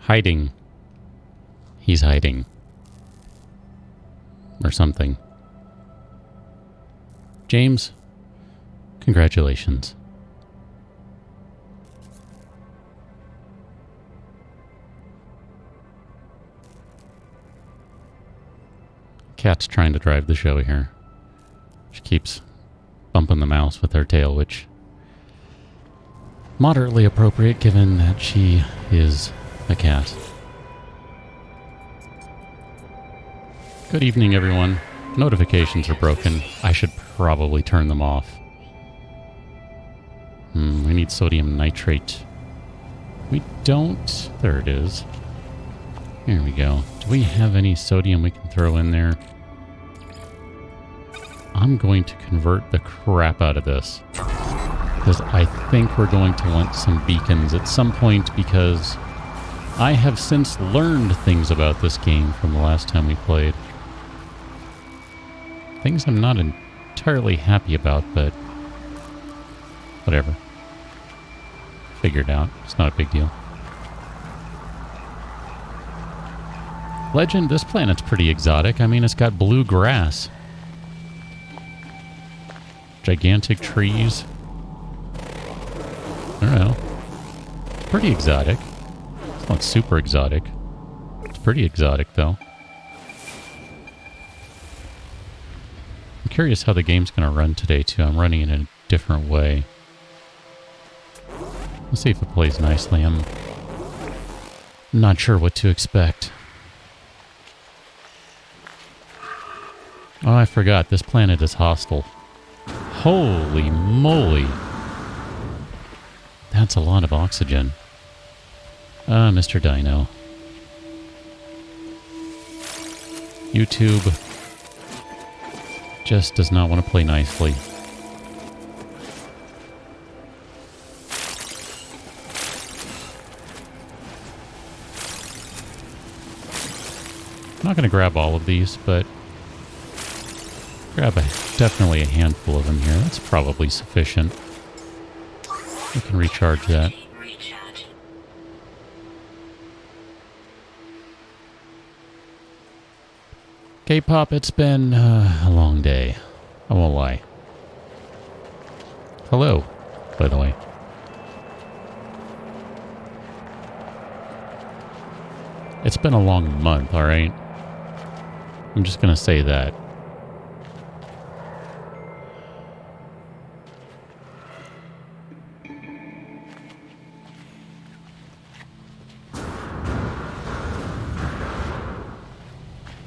Hiding. He's hiding. Or something. James, congratulations. Cat's trying to drive the show here. She keeps bumping the mouse with her tail, which moderately appropriate given that she is a cat. Good evening, everyone. Notifications are broken. I should probably turn them off. We need sodium nitrate. We don't. There it is. Here we go. Do we have any sodium we can throw in there? I'm going to convert the crap out of this, because I think we're going to want some beacons at some point, because I have since learned things about this game from the last time we played. Things I'm not entirely happy about, but whatever. Figured out. It's not a big deal. Legend, this planet's pretty exotic. I mean, it's got blue grass. Gigantic trees. I don't know. It's pretty exotic. It's not super exotic. It's pretty exotic, though. I'm curious how the game's going to run today, too. I'm running it in a different way. Let's see if it plays nicely. I'm not sure what to expect. Oh, I forgot. This planet is hostile. Holy moly. That's a lot of oxygen. Mr. Dino. YouTube just does not want to play nicely. I'm not going to grab all of these, but grab definitely a handful of them here. That's probably sufficient. We can recharge that. K-pop, it's been a long day. I won't lie. Hello, by the way. It's been a long month, alright? I'm just gonna say that.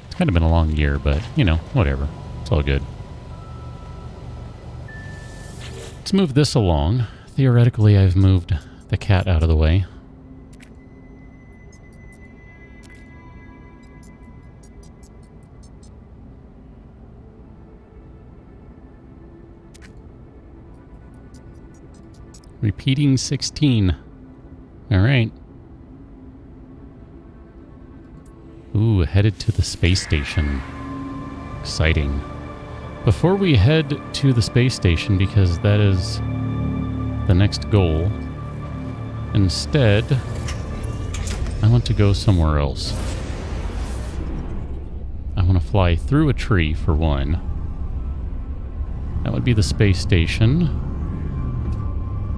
It's kind of been a long year, but, you know, whatever. It's all good. Let's move this along. Theoretically, I've moved the cat out of the way. Repeating 16. All right. Ooh, headed to the space station. Exciting. Before we head to the space station, because that is the next goal, instead, I want to go somewhere else. I want to fly through a tree, for one. That would be the space station.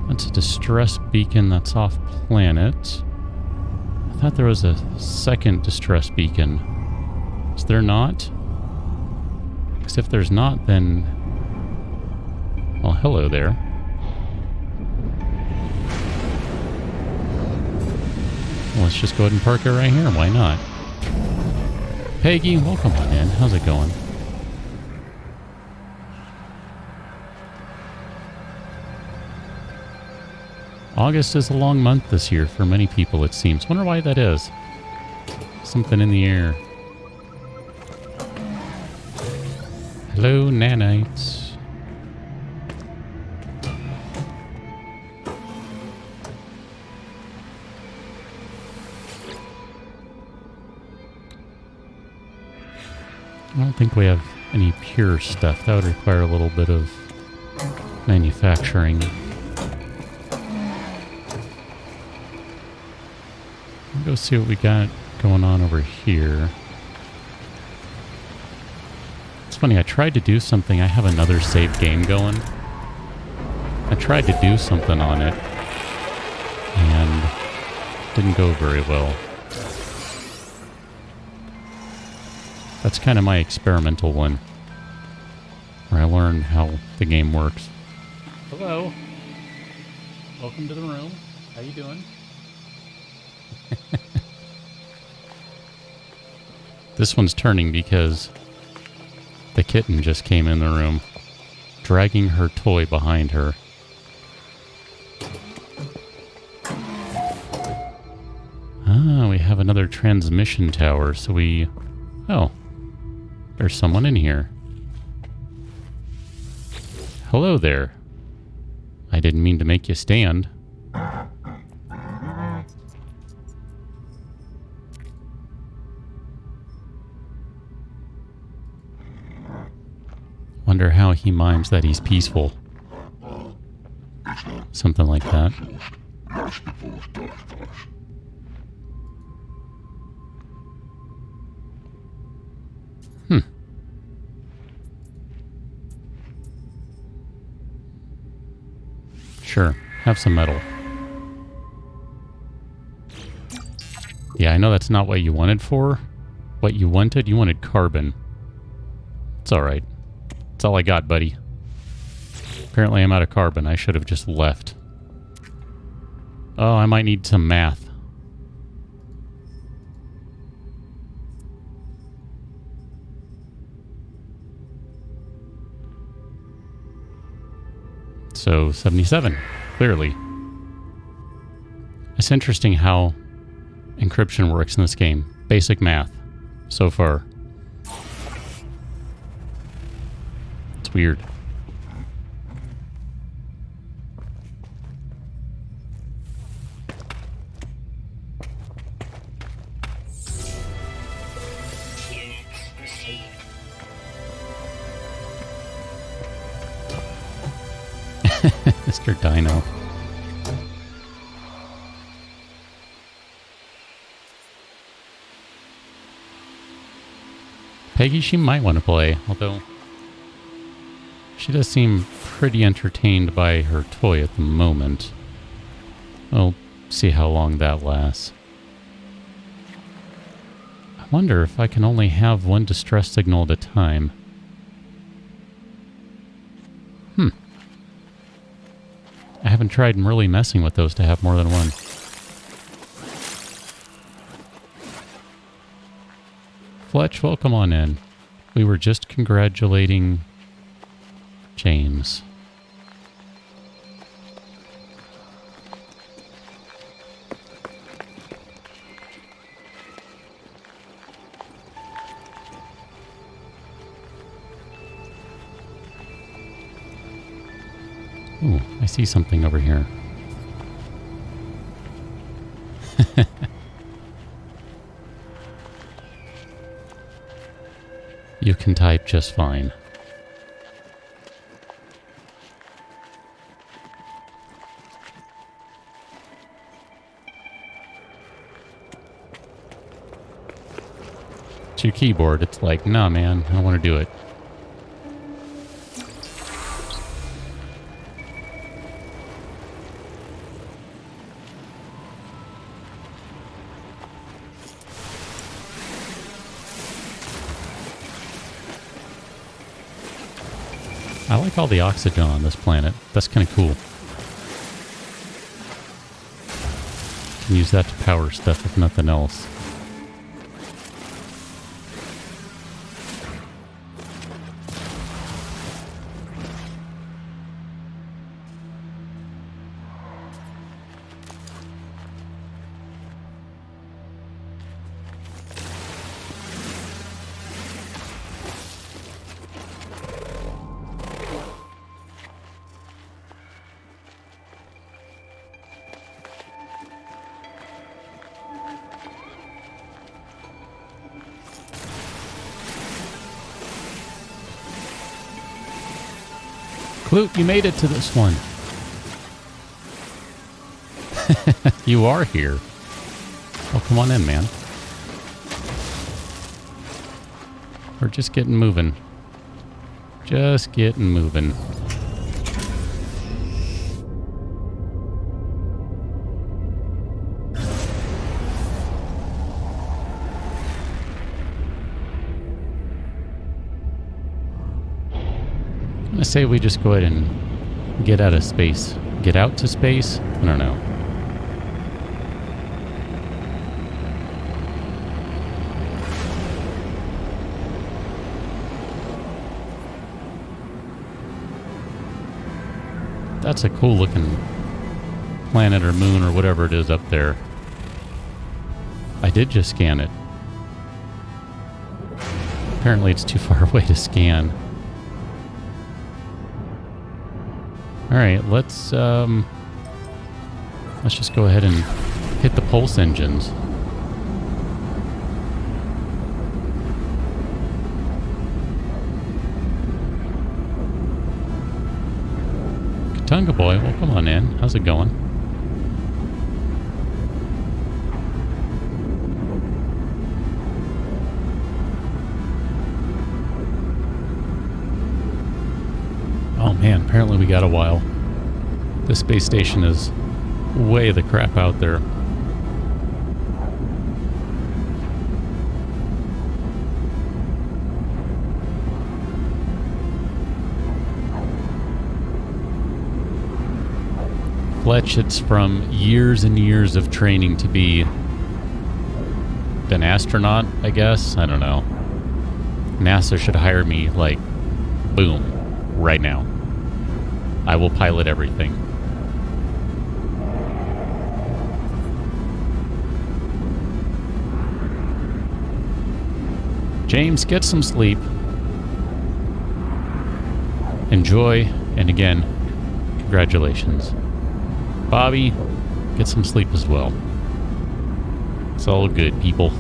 That's a distress beacon that's off planet. I thought there was a second distress beacon. Is there not? Because if there's not, then... well, hello there. Well, let's just go ahead and park it right here. Why not? Peggy, welcome on in. How's it going? August is a long month this year for many people, it seems. Wonder why that is. Something in the air. Hello, nanites. I don't think we have any pure stuff. That would require a little bit of manufacturing. go see what we got going on over here. It's funny, I tried to do something. I have another save game going. I tried to do something on it and didn't go very well. That's kind of my experimental one, where I learn how the game works. Hello. Welcome to the room. How you doing? This one's turning because the kitten just came in the room, dragging her toy behind her. Ah, we have another transmission tower, so we... Oh, there's someone in here. Hello there. I didn't mean to make you stand. Wonder how he minds that he's peaceful. Something like that. Sure, have some metal. Yeah, I know that's not what you wanted for. What you wanted carbon. It's alright. That's all I got, buddy. Apparently I'm out of carbon. I should have just left. Oh, I might need some math. So, 77, clearly. It's interesting how encryption works in this game. Basic math, so far. It's weird. Mr. Dino. Peggy, she might want to play, although she does seem pretty entertained by her toy at the moment. We'll see how long that lasts. I wonder if I can only have one distress signal at a time. I haven't tried really messing with those to have more than one. Fletch, welcome on in. We were just congratulating James. Ooh, I see something over here. You can type just fine. It's your keyboard. It's like, nah, man, I don't want to do it. I like all the oxygen on this planet. That's kind of cool. Can use that to power stuff if nothing else. Clute, you made it to this one. You are here. Oh, come on in, man. We're just getting moving. Just getting moving. I'm gonna say we just go ahead and get out of space. Get out to space? I don't know. That's a cool looking planet or moon or whatever it is up there. I did just scan it. Apparently it's too far away to scan. Alright, let's just go ahead and hit the pulse engines. Katunga boy, well, come on in. How's it going? Oh man, apparently we got a while. This space station is way the crap out there. Fletch, it's from years and years of training to be an astronaut, I guess. I don't know. NASA should hire me, like, boom, right now. I will pilot everything. James, get some sleep. Enjoy, and again, congratulations. Bobby, get some sleep as well. It's all good, people.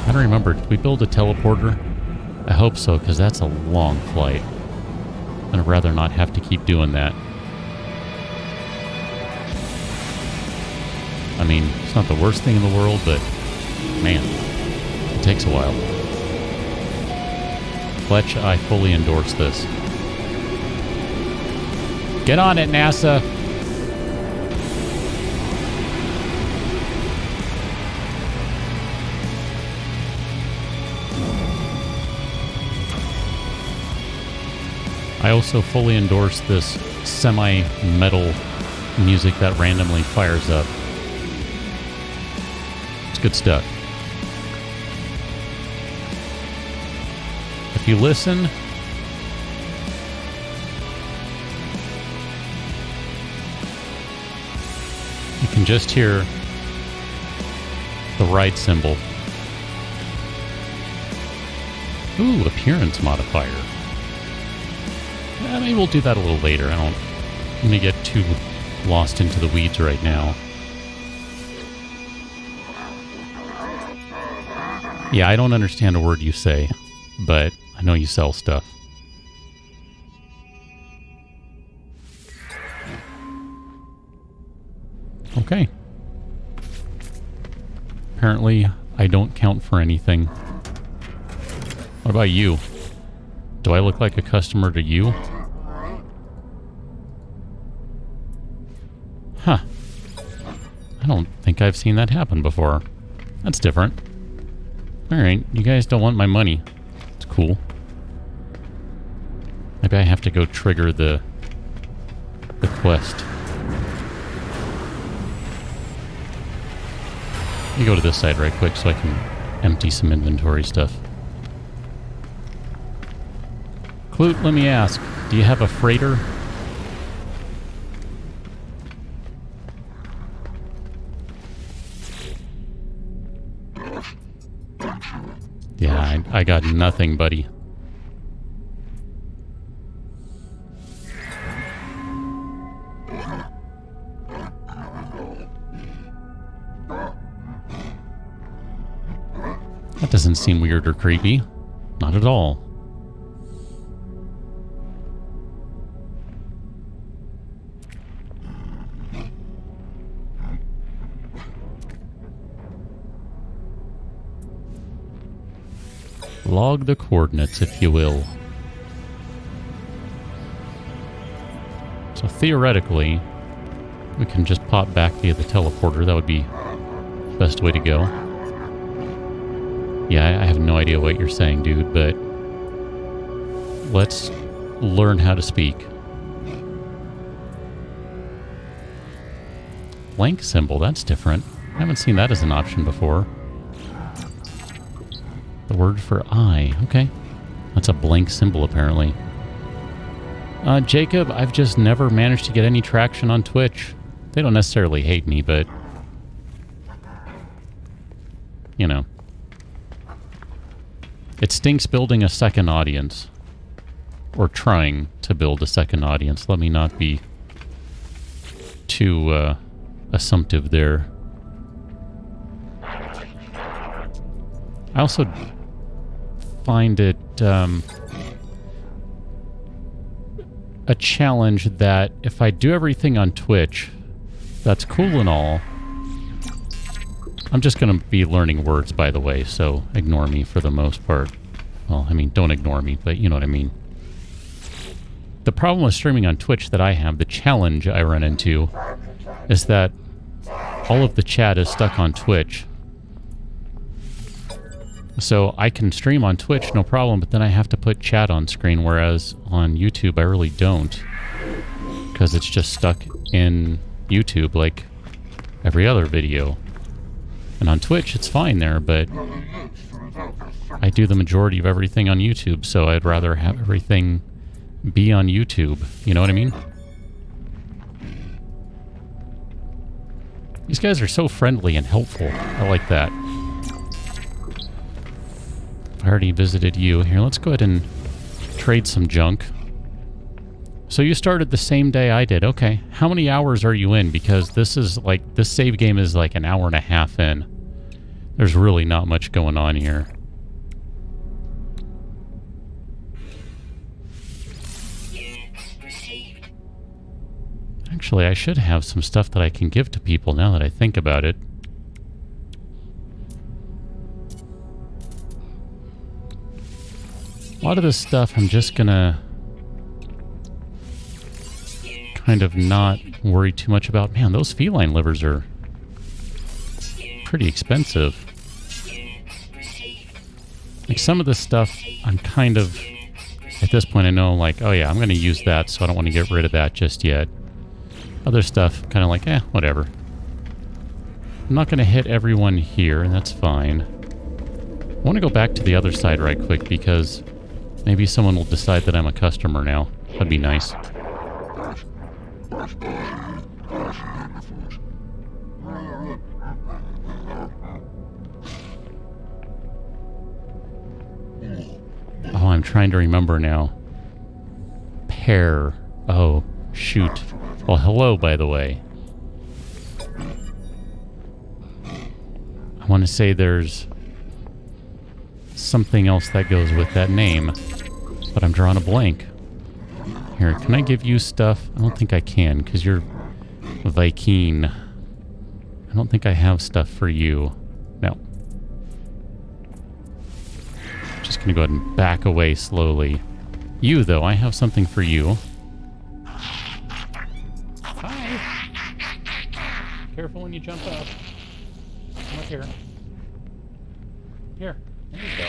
I don't remember. Did we build a teleporter? I hope so, because that's a long flight. I'd rather not have to keep doing that. I mean, it's not the worst thing in the world, but man, it takes a while. Fletch, I fully endorse this. Get on it, NASA! I also fully endorse this semi-metal music that randomly fires up. It's good stuff. If you listen, you can just hear the ride symbol. Ooh, appearance modifier. Maybe we'll do that a little later. I don't want to get too lost into the weeds right now. Yeah, I don't understand a word you say, but I know you sell stuff. Okay. Apparently, I don't count for anything. What about you? Do I look like a customer to you? Huh. I don't think I've seen that happen before. That's different. Alright, you guys don't want my money. It's cool. Maybe I have to go trigger the quest. Let me go to this side right quick so I can empty some inventory stuff. Clute, let me ask, do you have a freighter? Yeah, I got nothing, buddy. That doesn't seem weird or creepy. Not at all. Log the coordinates, if you will. So theoretically, we can just pop back via the teleporter. That would be the best way to go. Yeah, I have no idea what you're saying, dude, but let's learn how to speak. Blank symbol, that's different. I haven't seen that as an option before. The word for I, okay. That's a blank symbol, apparently. Jacob, I've just never managed to get any traction on Twitch. They don't necessarily hate me, but... you know. It stinks building a second audience. Or trying to build a second audience. Let me not be too assumptive there. I also find it a challenge that if I do everything on Twitch, that's cool and all. I'm just going to be learning words, by the way, so ignore me for the most part. Well, I mean, don't ignore me, but you know what I mean. The problem with streaming on Twitch that I have, the challenge I run into, is that all of the chat is stuck on Twitch. So I can stream on Twitch, no problem, but then I have to put chat on screen, whereas on YouTube I really don't. Because it's just stuck in YouTube like every other video. And on Twitch it's fine there, but I do the majority of everything on YouTube, so I'd rather have everything be on YouTube. You know what I mean? These guys are so friendly and helpful. I like that. I already visited you. Here, let's go ahead and trade some junk. So you started the same day I did. Okay. How many hours are you in? Because this is like, this save game is like an hour and a half in. There's really not much going on here. Actually, I should have some stuff that I can give to people now that I think about it. A lot of this stuff I'm just gonna kind of not worry too much about. Man, those feline livers are pretty expensive. Like some of this stuff I'm kind of, at this point I know like, oh yeah, I'm gonna use that, so I don't want to get rid of that just yet. Other stuff, kind of like, whatever. I'm not gonna hit everyone here, and that's fine. I want to go back to the other side right quick because maybe someone will decide that I'm a customer now. That'd be nice. Oh, I'm trying to remember now. Pear. Oh, shoot. Well, hello, by the way. I want to say there's something else that goes with that name, but I'm drawing a blank. Here, can I give you stuff? I don't think I can, because you're Viking. I don't think I have stuff for you. No. Just gonna go ahead and back away slowly. You, though, I have something for you. Hi! Careful when you jump up. Come up here. Here. There you go.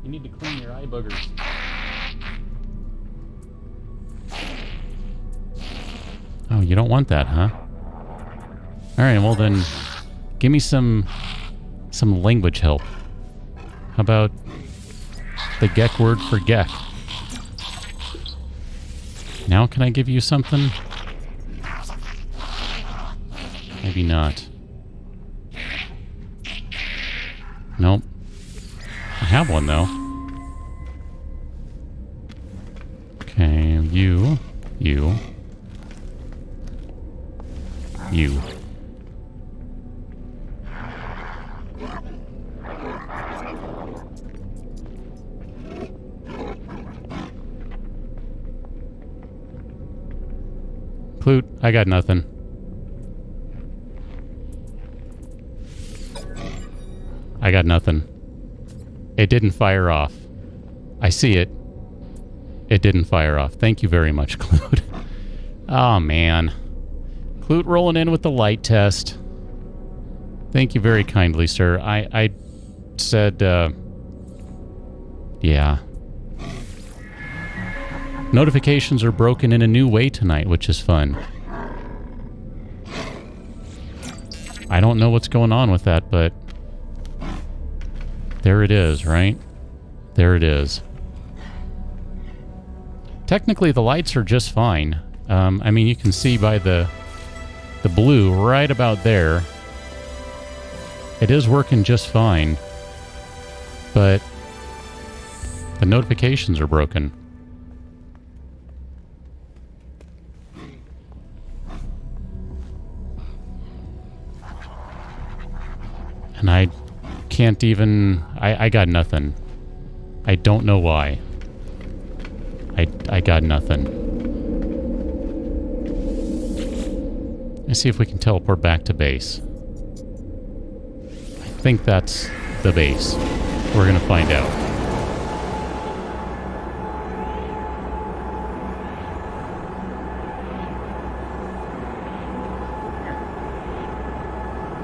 You need to clean your eye boogers. Oh, you don't want that, huh? Alright, well then, give me some language help. How about the Gek word for Gek? Now can I give you something? Maybe not. Nope. I have one, though. Okay, you. Clute, I got nothing. I got nothing. It didn't fire off. I see it. It didn't fire off. Thank you very much, Clute. Oh, man. Clute rolling in with the light test. Thank you very kindly, sir. I said, yeah. Notifications are broken in a new way tonight, which is fun. I don't know what's going on with that, but there it is, right? There it is. Technically, the lights are just fine. I mean, you can see by the blue right about there. It is working just fine. But the notifications are broken. And I can't even... I got nothing. I don't know why. I got nothing. Let's see if we can teleport back to base. I think that's the base. We're gonna find out.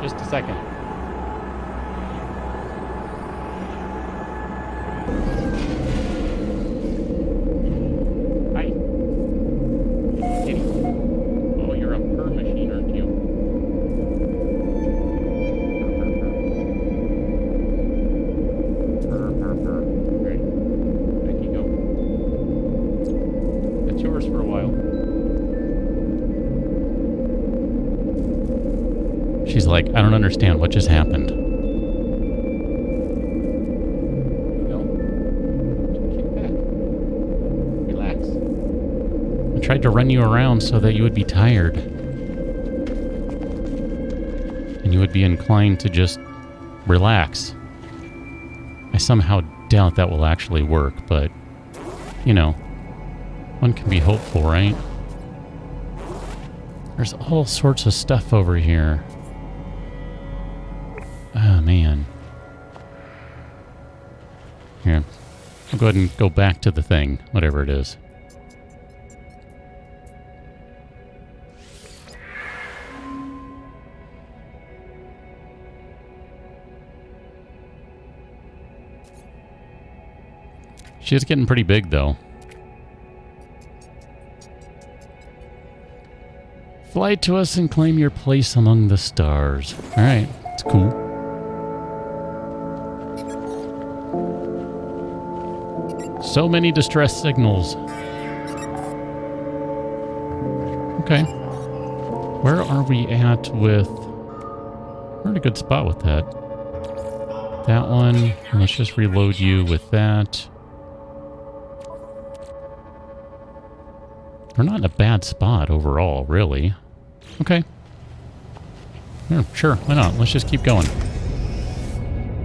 Just a second. Hi. Kitty. Oh, you're a purr machine, aren't you? Purr, purr, purr. Great. Back you go. That's yours for a while. She's like, I don't understand what just happened. Tried to run you around so that you would be tired. And you would be inclined to just relax. I somehow doubt that will actually work, but, you know, one can be hopeful, right? There's all sorts of stuff over here. Oh, man. Here. I'll go ahead and go back to the thing, whatever it is. She is getting pretty big, though. Fly to us and claim your place among the stars. Alright, it's cool. So many distress signals. Okay. Where are we at with... We're in a good spot with that. That one. Let's just reload you with that. We're not in a bad spot overall, really. Okay. Yeah, sure, why not? Let's just keep going.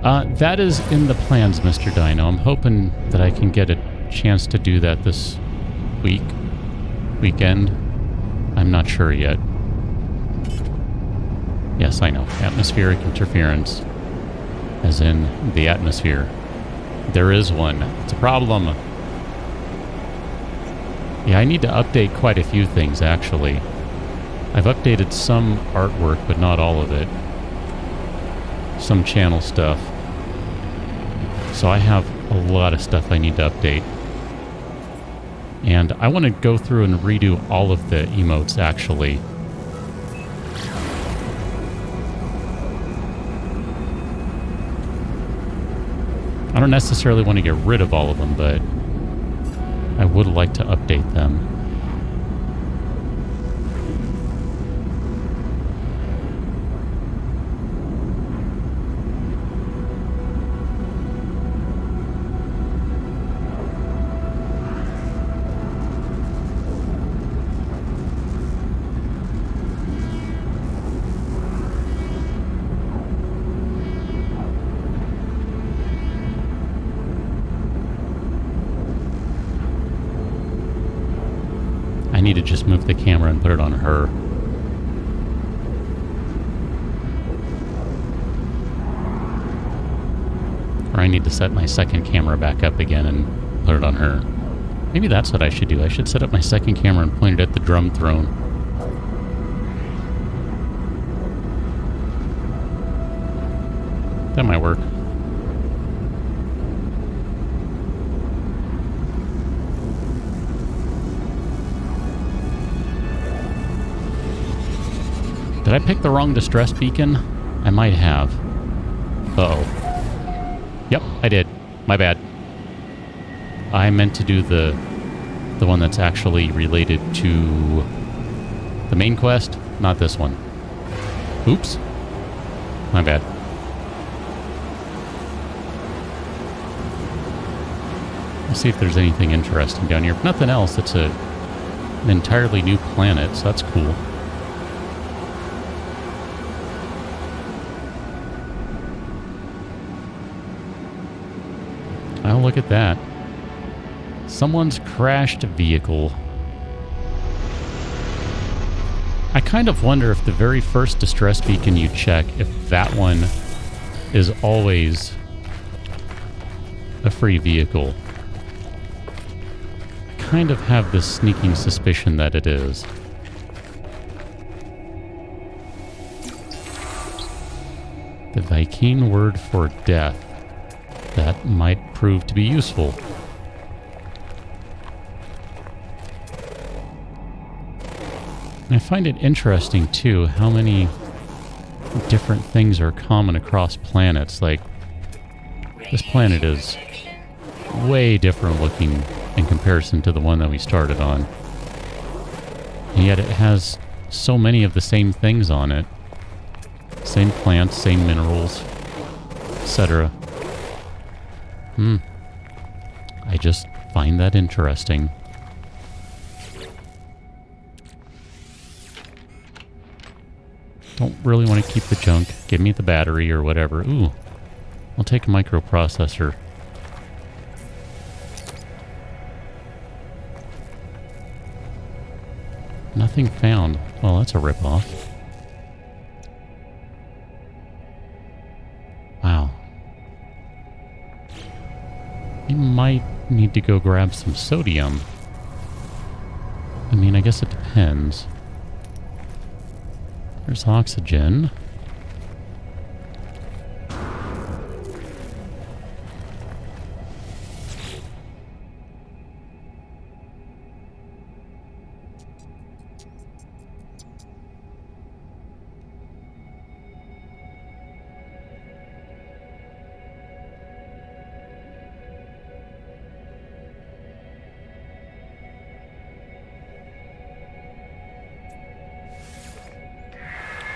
That is in the plans, Mr. Dino. I'm hoping that I can get a chance to do that this weekend. I'm not sure yet. Yes, I know. Atmospheric interference. As in the atmosphere. There is one. It's a problem. Yeah, I need to update quite a few things, actually. I've updated some artwork, but not all of it. Some channel stuff. So I have a lot of stuff I need to update. And I want to go through and redo all of the emotes, actually. I don't necessarily want to get rid of all of them, but I would like to update them. need to just move the camera and put it on her. Or I need to set my second camera back up again and put it on her. Maybe that's what I should do. I should set up my second camera and point it at the drum throne. That might work. Did I pick the wrong distress beacon? I might have. Uh-oh. Yep, I did. My bad. I meant to do the one that's actually related to the main quest, not this one. Oops. My bad. Let's see if there's anything interesting down here. If nothing else, it's an entirely new planet, so that's cool. Oh, look at that. Someone's crashed a vehicle. I kind of wonder if the very first distress beacon you check, if that one is always a free vehicle. I kind of have this sneaking suspicion that it is. The Viking word for death. That might prove to be useful. I find it interesting, too, how many different things are common across planets. Like, this planet is way different looking in comparison to the one that we started on. And yet it has so many of the same things on it. Same plants, same minerals, etc. I just find that interesting. Don't really want to keep the junk. Give me the battery or whatever. Ooh, I'll take a microprocessor. Nothing found. Well, that's a ripoff. Wow. We might need to go grab some sodium. I mean, I guess it depends. There's oxygen.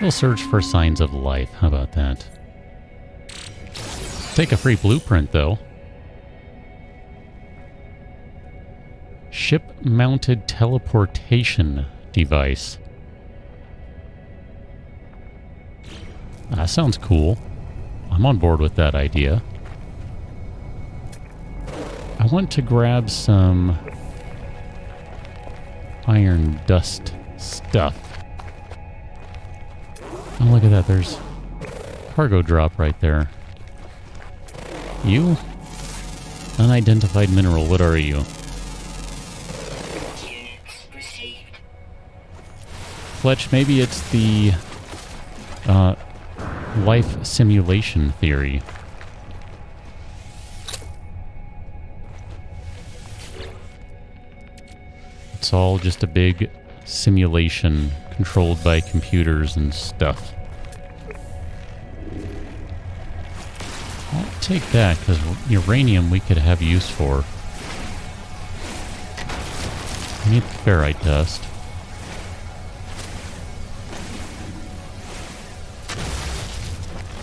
We'll search for signs of life. How about that? Take a free blueprint, though. Ship-mounted teleportation device. That sounds cool. I'm on board with that idea. I want to grab some iron dust stuff. Oh, look at that. There's cargo drop right there. You? Unidentified mineral. What are you? Fletch, maybe it's the life simulation theory. It's all just a big simulation controlled by computers and stuff. I'll take that, because uranium we could have use for. I need ferrite dust.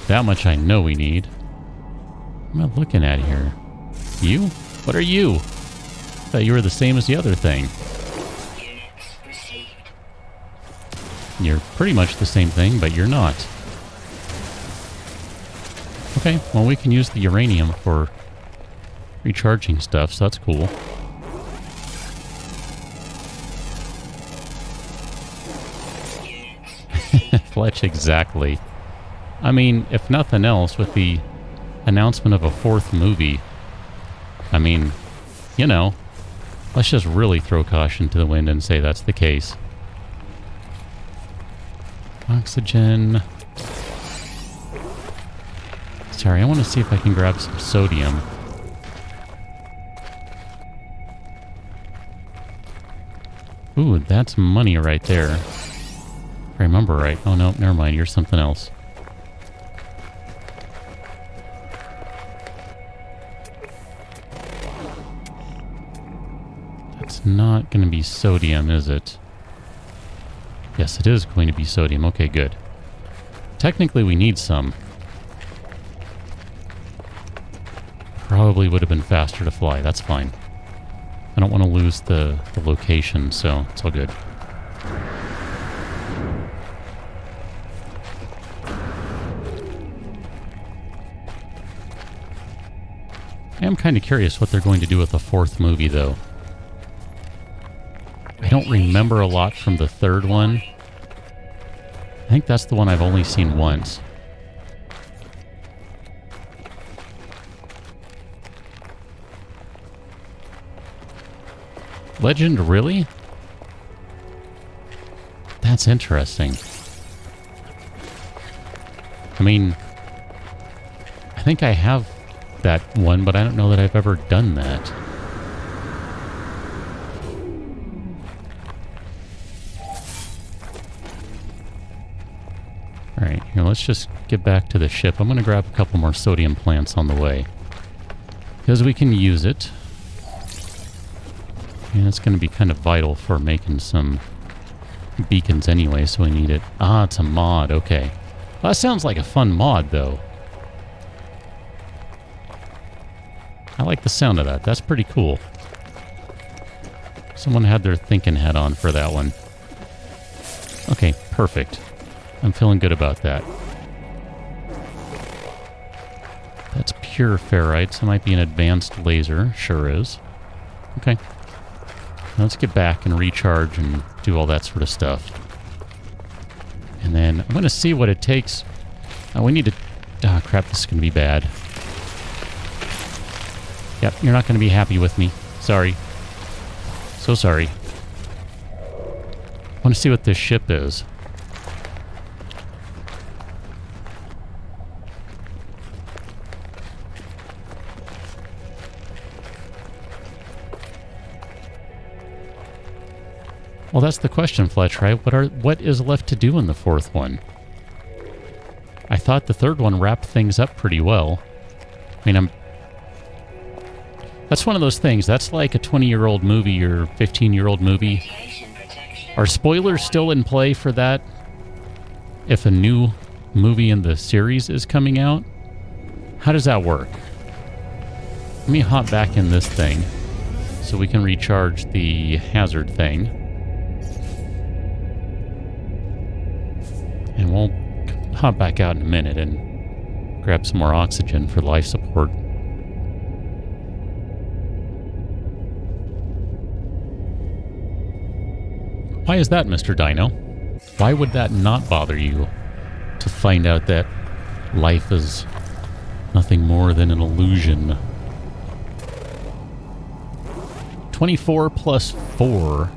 That much I know we need. What am I looking at here? You? What are you? I thought you were the same as the other thing. You're pretty much the same thing, but you're not. Okay, well, we can use the uranium for recharging stuff, so that's cool. Fletch, exactly. I mean, if nothing else, with the announcement of a fourth movie, I mean, you know, let's just really throw caution to the wind and say that's the case. Oxygen. Sorry, I want to see if I can grab some sodium. Ooh, that's money right there. If I remember right. Oh, no, never mind. You're something else. That's not going to be sodium, is it? Yes, it is going to be sodium. Okay, good. Technically, we need some. Probably would have been faster to fly. That's fine. I don't want to lose the location, so it's all good. I am kind of curious what they're going to do with the fourth movie, though. I don't remember a lot from the third one. I think that's the one I've only seen once. Legend, really? That's interesting. I mean, I think I have that one, but I don't know that I've ever done that. Alright, here, let's just get back to the ship. I'm going to grab a couple more sodium plants on the way, because we can use it. And it's going to be kind of vital for making some beacons anyway, so we need it. Ah, it's a mod, okay. Well, that sounds like a fun mod, though. I like the sound of that. That's pretty cool. Someone had their thinking hat on for that one. Okay, perfect. I'm feeling good about that. That's pure ferrite, so it might be an advanced laser. Sure is. Okay. Let's get back and recharge and do all that sort of stuff. And then I'm going to see what it takes. We need to... Ah, crap, this is going to be bad. Yep, you're not going to be happy with me. Sorry. So sorry. I want to see what this ship is. Well, that's the question, Fletch, right? What is left to do in the fourth one? I thought the third one wrapped things up pretty well. I mean, that's one of those things. That's like a 20-year-old movie or 15-year-old movie. Are spoilers still in play for that? If a new movie in the series is coming out? How does that work? Let me hop back in this thing so we can recharge the hazard thing. And we'll hop back out in a minute and grab some more oxygen for life support. Why is that, Mr. Dino? Why would that not bother you to find out that life is nothing more than an illusion? 24 plus 4.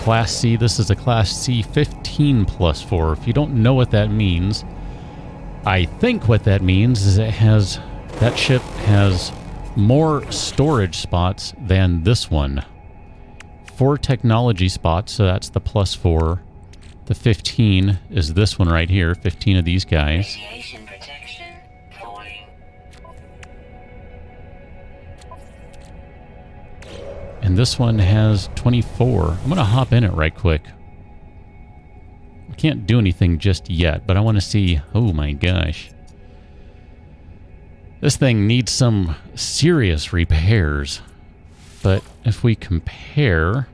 Class C, this is a Class C 15 plus 4. If you don't know what that means, I think what that means is that ship has more storage spots than this one. 4 technology spots, so that's the plus 4. The 15 is this one right here, 15 of these guys. Radiation protection falling. And this one has 24. I'm going to hop in it right quick. I can't do anything just yet, but I want to see... Oh my gosh. This thing needs some serious repairs. But if we compare...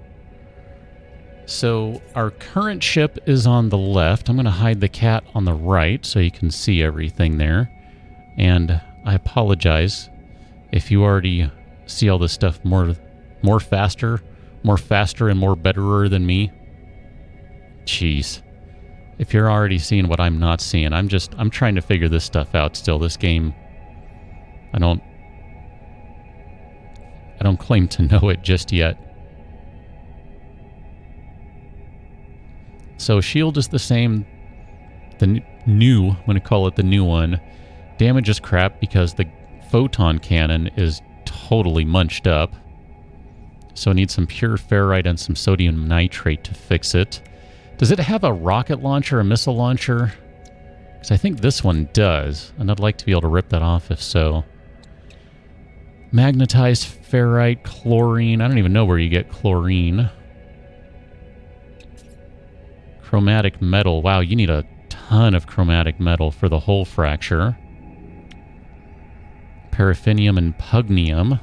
So our current ship is on the left. I'm going to hide the cat on the right so you can see everything there. And I apologize if you already see all this stuff more faster and more betterer than me. Jeez. If you're already seeing what I'm not seeing, I'm trying to figure this stuff out still. This game, I don't claim to know it just yet. So shield is the same. The new, I'm going to call it the new one. Damage is crap because the photon cannon is totally munched up. So I need some pure ferrite and some sodium nitrate to fix it. Does it have a rocket launcher, a missile launcher? Because I think this one does, and I'd like to be able to rip that off if so. Magnetized ferrite, chlorine. I don't even know where you get chlorine. Chromatic metal. Wow, you need a ton of chromatic metal for the whole fracture. Paraffinium and pugnium.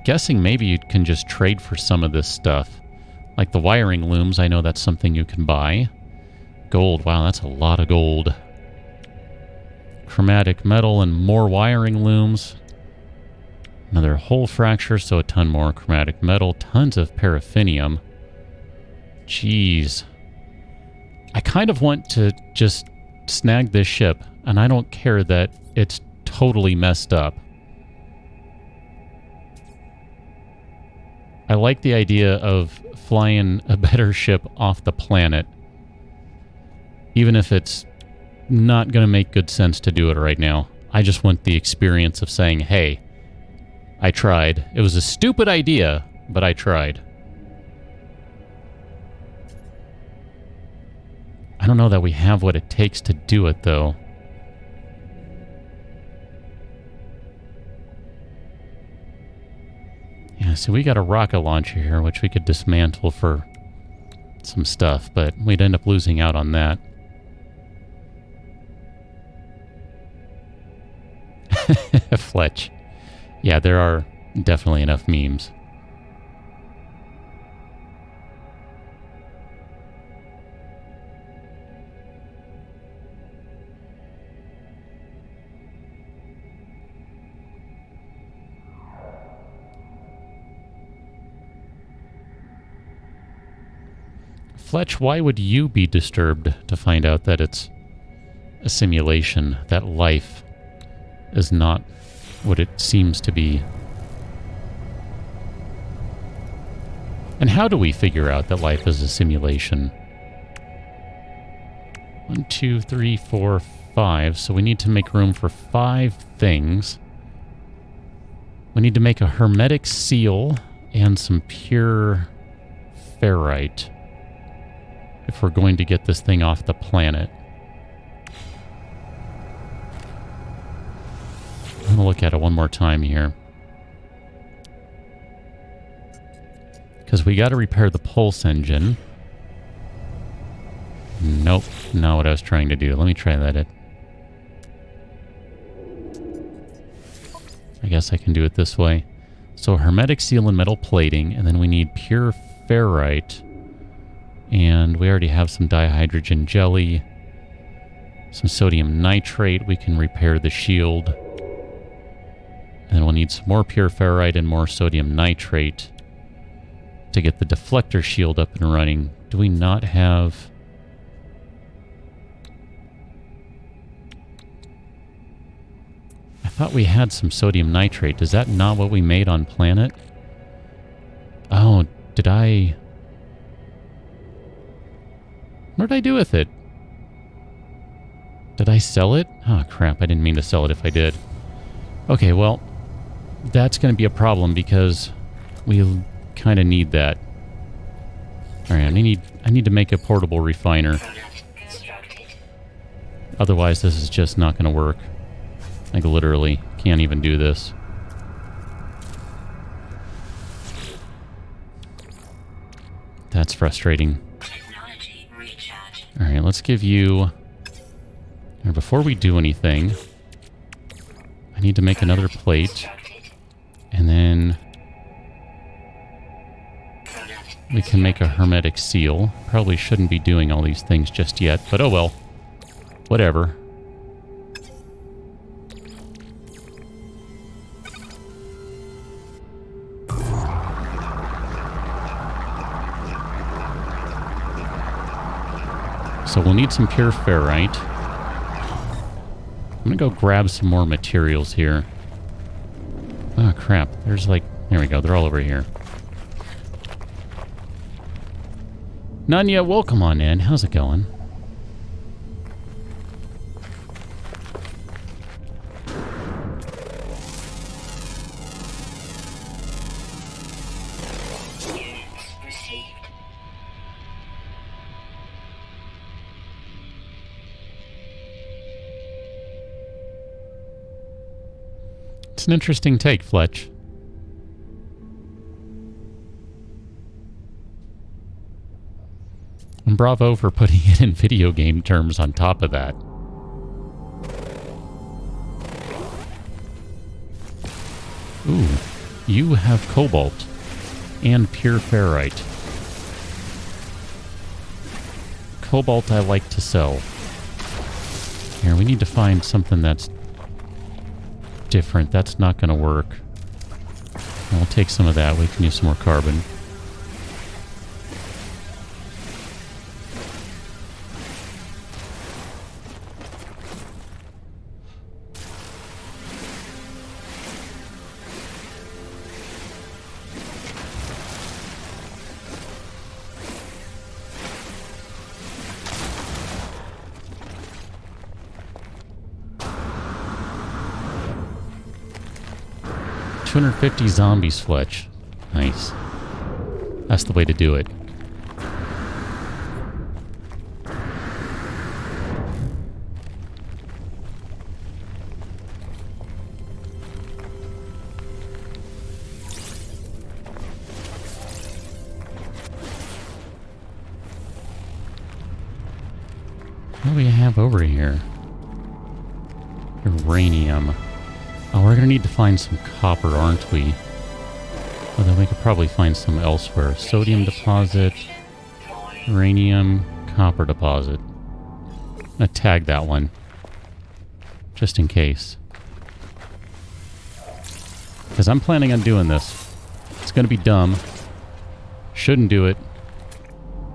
Guessing maybe you can just trade for some of this stuff. Like the wiring looms, I know that's something you can buy. Gold, wow, that's a lot of gold. Chromatic metal and more wiring looms. Another whole fracture, so a ton more chromatic metal. Tons of paraffinium. Jeez. I kind of want to just snag this ship, and I don't care that it's totally messed up. I like the idea of flying a better ship off the planet, even if it's not going to make good sense to do it right now. I just want the experience of saying, hey, I tried. It was a stupid idea, but I tried. I don't know that we have what it takes to do it, though. Yeah, so we got a rocket launcher here, which we could dismantle for some stuff, but we'd end up losing out on that. Fletch. Yeah, there are definitely enough memes. Fletch, why would you be disturbed to find out that it's a simulation, that life is not what it seems to be? And how do we figure out that life is a simulation? 1, 2, 3, 4, 5. So we need to make room for 5 things. We need to make a hermetic seal and some pure ferrite if we're going to get this thing off the planet. I'm going to look at it one more time here. Because we got to repair the pulse engine. Nope, not what I was trying to do. Let me try that. I guess I can do it this way. So hermetic seal and metal plating, and then we need pure ferrite. And we already have some dihydrogen jelly, some sodium nitrate. We can repair the shield. And then we'll need some more pure ferrite and more sodium nitrate to get the deflector shield up and running. Do we not have... I thought we had some sodium nitrate. Is that not what we made on planet? Oh, did I... What did I do with it? Did I sell it? Oh, crap. I didn't mean to sell it if I did. Okay, well, that's going to be a problem because we kind of need that. All right, I need to make a portable refiner. Otherwise, this is just not going to work. Like, literally, can't even do this. That's frustrating. All right, let's give you... Or before we do anything, I need to make another plate. And then we can make a hermetic seal. Probably shouldn't be doing all these things just yet, but oh well. Whatever. So we'll need some pure ferrite. I'm gonna go grab some more materials here. Oh, crap. There's like... Here we go. They're all over here. Nanya, welcome on in. How's it going? Units received. It's an interesting take, Fletch. And bravo for putting it in video game terms on top of that. Ooh, you have cobalt and pure ferrite. Cobalt I like to sell. Here, we need to find something that's different. That's not going to work. I'll take some of that. We can use some more carbon. $250 zombies, Fletch. Nice. That's the way to do it. What do we have over here? Uranium. Oh, we're going to need to find some copper, aren't we? Although we could probably find some elsewhere. Sodium deposit, uranium, copper deposit. I'm going to tag that one. Just in case. Because I'm planning on doing this. It's going to be dumb. Shouldn't do it.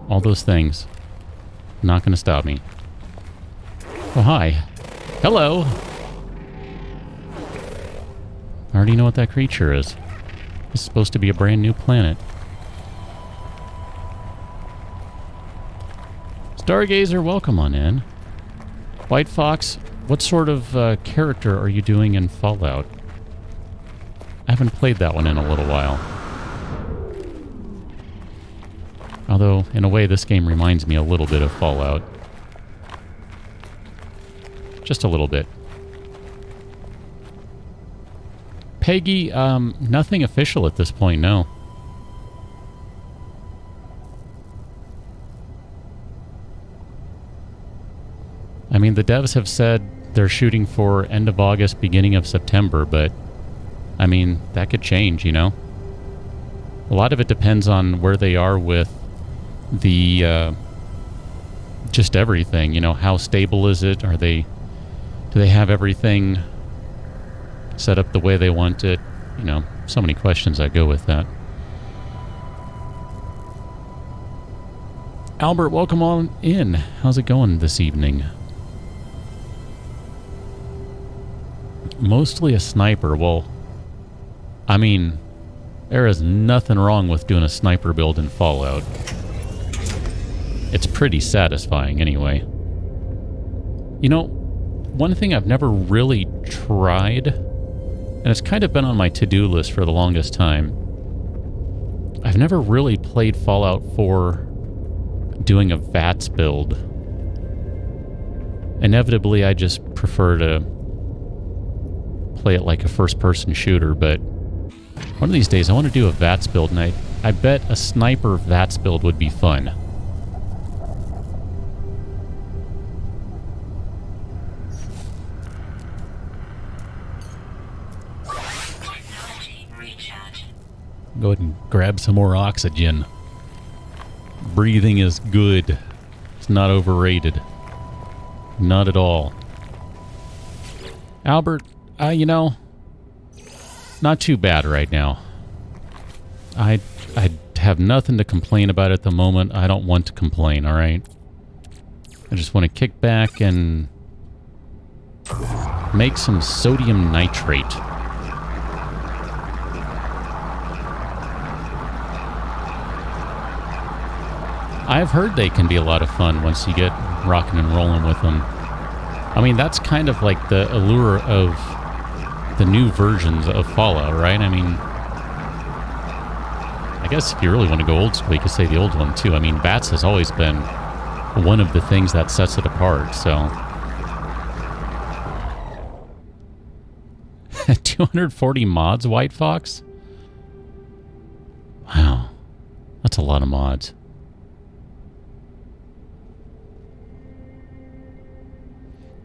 All those things. Not going to stop me. Oh, hi. Hello! I already know what that creature is. This is supposed to be a brand new planet. Stargazer, welcome on in. White Fox, what sort of character are you doing in Fallout? I haven't played that one in a little while. Although, in a way, this game reminds me a little bit of Fallout. Just a little bit. Peggy, nothing official at this point, no. I mean, the devs have said they're shooting for end of August, beginning of September, but, I mean, that could change, you know? A lot of it depends on where they are with the, just everything, you know, how stable is it? Do they have everything set up the way they want it? You know, so many questions that go with that. Albert, welcome on in. How's it going this evening? Mostly a sniper. Well, I mean, there is nothing wrong with doing a sniper build in Fallout. It's pretty satisfying anyway. You know, one thing I've never really tried, and it's kind of been on my to-do list for the longest time. I've never really played Fallout 4 doing a VATS build. Inevitably, I just prefer to play it like a first-person shooter, but one of these days I want to do a VATS build, and I bet a sniper VATS build would be fun. Go ahead and grab some more oxygen. Breathing is good. It's not overrated. Not at all. Albert, you know, not too bad right now. I have nothing to complain about at the moment. I don't want to complain, all right? I just want to kick back and make some sodium nitrate. I've heard they can be a lot of fun once you get rocking and rolling with them. I mean, that's kind of like the allure of the new versions of Fallout, right? I mean, I guess if you really want to go old school, you could say the old one too. I mean, bats has always been one of the things that sets it apart, so. 240 mods, White Fox? Wow. That's a lot of mods.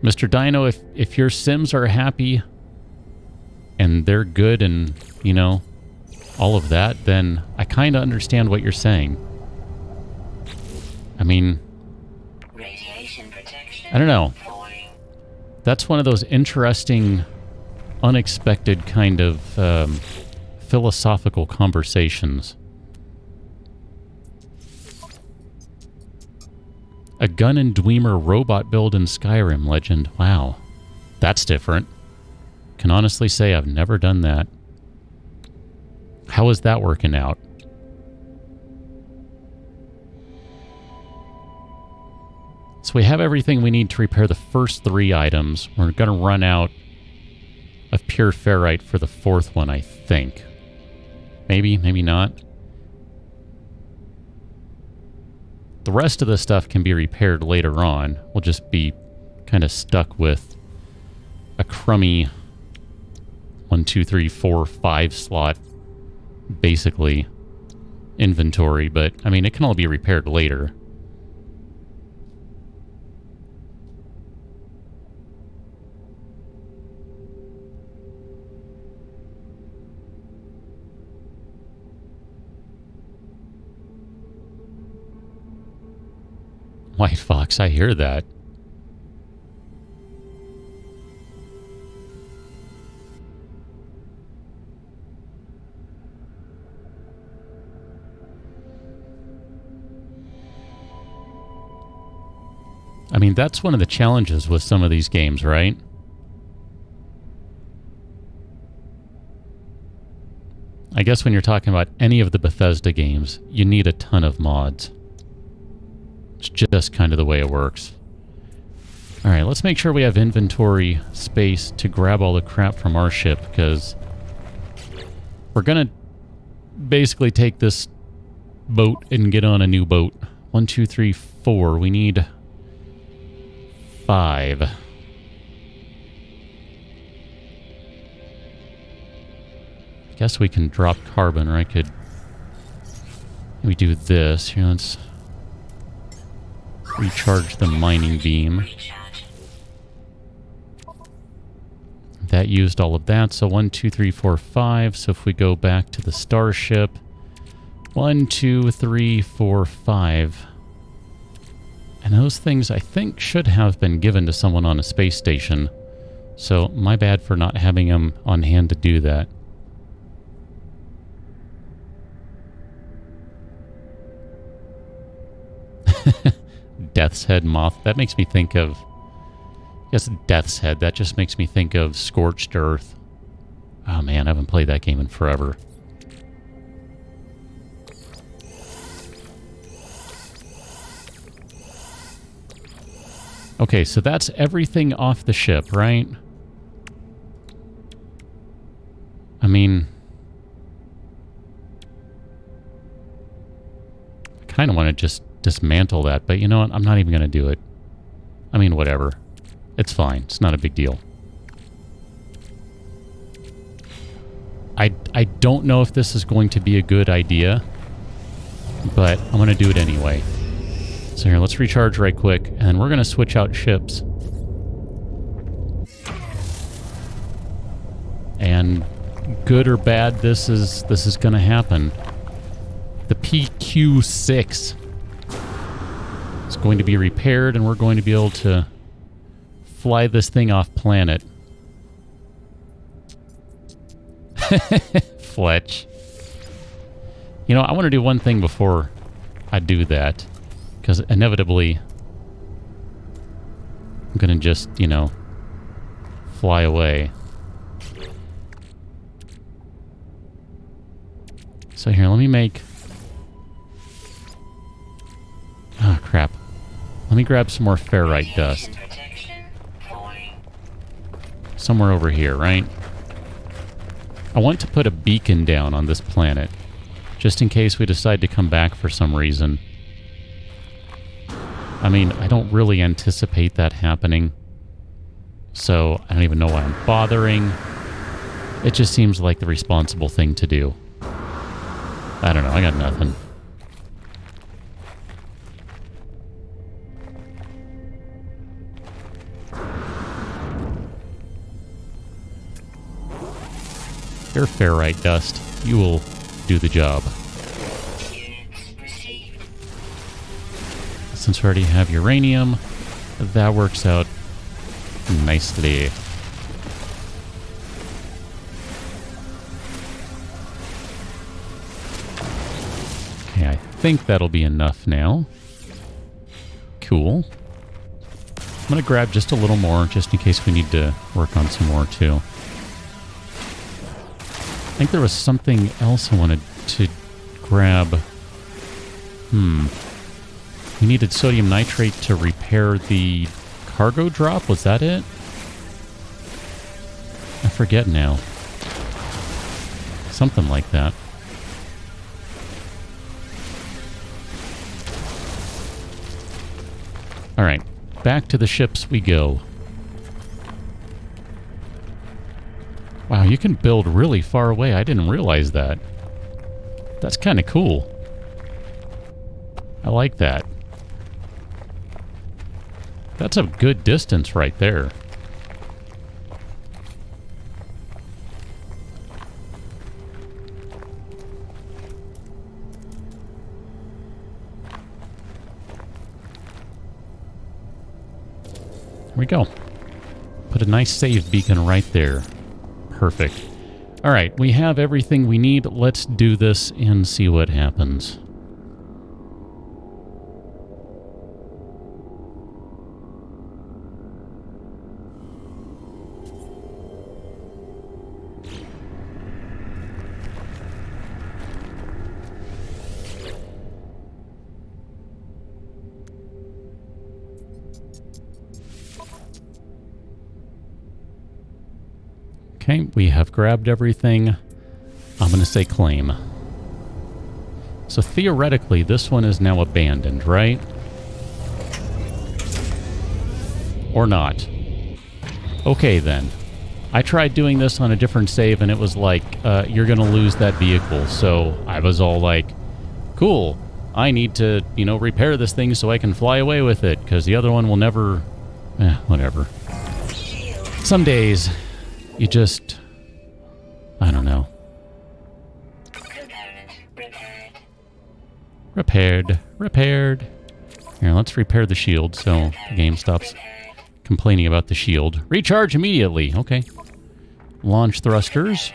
Mr. Dino, if your Sims are happy and they're good and, you know, all of that, then I kind of understand what you're saying. I mean, Radiation protection. I don't know. Falling. That's one of those interesting, unexpected kind of philosophical conversations. A gun and Dwemer robot build in Skyrim legend. Wow. That's different. Can honestly say I've never done that. How is that working out? So we have everything we need to repair the first 3 items. We're going to run out of pure ferrite for the 4th one, I think. Maybe, maybe not. The rest of the stuff can be repaired later on. We'll just be kind of stuck with a crummy 1, 2, 3, 4, 5 slot, basically, inventory. But, I mean, it can all be repaired later. White Fox, I hear that. I mean, that's one of the challenges with some of these games, right? I guess when you're talking about any of the Bethesda games, you need a ton of mods. It's just kind of the way it works. Alright, let's make sure we have inventory space to grab all the crap from our ship, because we're gonna basically take this boat and get on a new boat. 1, 2, 3, 4. We need 5. I guess we can drop carbon, or I could maybe do this. Here, let's recharge the mining beam. Recharge. That used all of that, so 1, 2, 3, 4, 5. So if we go back to the starship, 1, 2, 3, 4, 5. And those things, I think, should have been given to someone on a space station. So my bad for not having them on hand to do that. Death's Head moth. That makes me think of... I guess Death's Head. That just makes me think of Scorched Earth. Oh man, I haven't played that game in forever. Okay, so that's everything off the ship, right? I mean... I kind of want to just dismantle that, but you know what? I'm not even going to do it. I mean, whatever. It's fine. It's not a big deal. I don't know if this is going to be a good idea, but I'm going to do it anyway. So here, let's recharge right quick, and we're going to switch out ships. And good or bad, this is going to happen. The PQ-6 is going to be repaired, and we're going to be able to fly this thing off planet. Fletch. You know, I want to do one thing before I do that, because inevitably I'm gonna just, you know, fly away. So here, let me make... Oh, crap. Let me grab some more ferrite dust. Somewhere over here, right? I want to put a beacon down on this planet, just in case we decide to come back for some reason. I mean, I don't really anticipate that happening, so I don't even know why I'm bothering. It just seems like the responsible thing to do. I don't know, I got nothing. Your ferrite dust, you will do the job. Since we already have uranium, that works out nicely. Okay, I think that'll be enough now. Cool. I'm going to grab just a little more, just in case we need to work on some more, too. I think there was something else I wanted to grab. We needed sodium nitrate to repair the cargo drop. Was that it? I forget now. Something like that. Alright, back to the ships we go. Wow, you can build really far away. I didn't realize that. That's kind of cool. I like that. That's a good distance right there. There we go. Put a nice save beacon right there. Perfect. All right, we have everything we need. Let's do this and see what happens. Okay, we have grabbed everything. I'm going to say claim. So theoretically, this one is now abandoned, right? Or not. Okay, then. I tried doing this on a different save, and it was like, you're going to lose that vehicle. So I was all like, cool. I need to, you know, repair this thing so I can fly away with it, because the other one will never... whatever. Some days... you just... I don't know. Repaired. Here, let's repair the shield so the game stops complaining about the shield. Recharge immediately. Okay. Launch thrusters.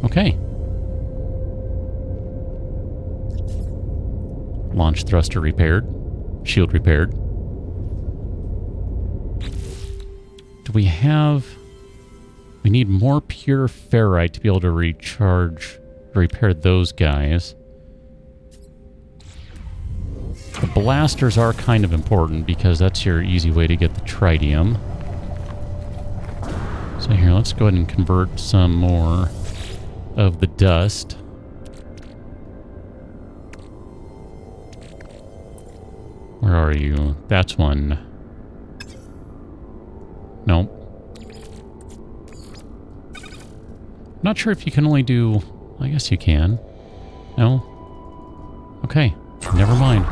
Okay. Launch thruster repaired. Shield repaired. Do we have... we need more pure ferrite to be able to repair those guys. The blasters are kind of important because that's your easy way to get the tritium. So here, let's go ahead and convert some more of the dust. Where are you? That's one. Nope. Not sure if you can only do... I guess you can. No? Okay. Never mind.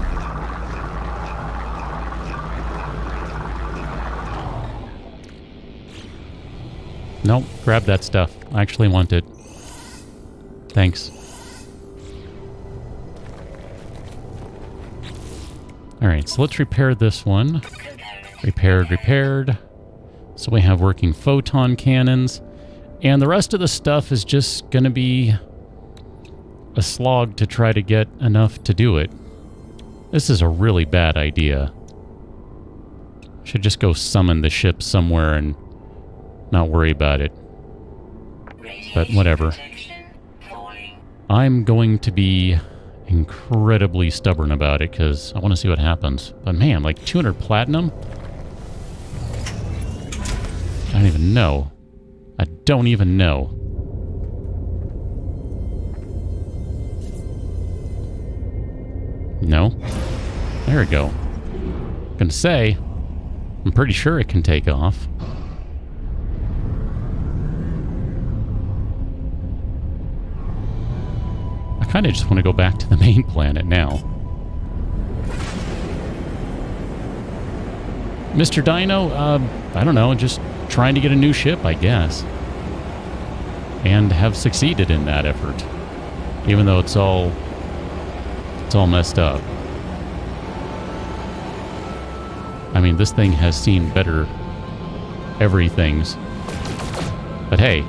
Nope. Grab that stuff. I actually want it. Thanks. Alright, so let's repair this one. Repaired. So we have working photon cannons. And the rest of the stuff is just going to be a slog to try to get enough to do it. This is a really bad idea. Should just go summon the ship somewhere and not worry about it. But whatever. I'm going to be incredibly stubborn about it because I want to see what happens. But man, like 200 platinum? I don't even know. I don't even know. No? There we go. Gonna say, I'm pretty sure it can take off. I kind of just want to go back to the main planet now. Mr. Dino, I don't know, just trying to get a new ship, I guess. And have succeeded in that effort. Even though it's all messed up. I mean, this thing has seen better everythings. But hey,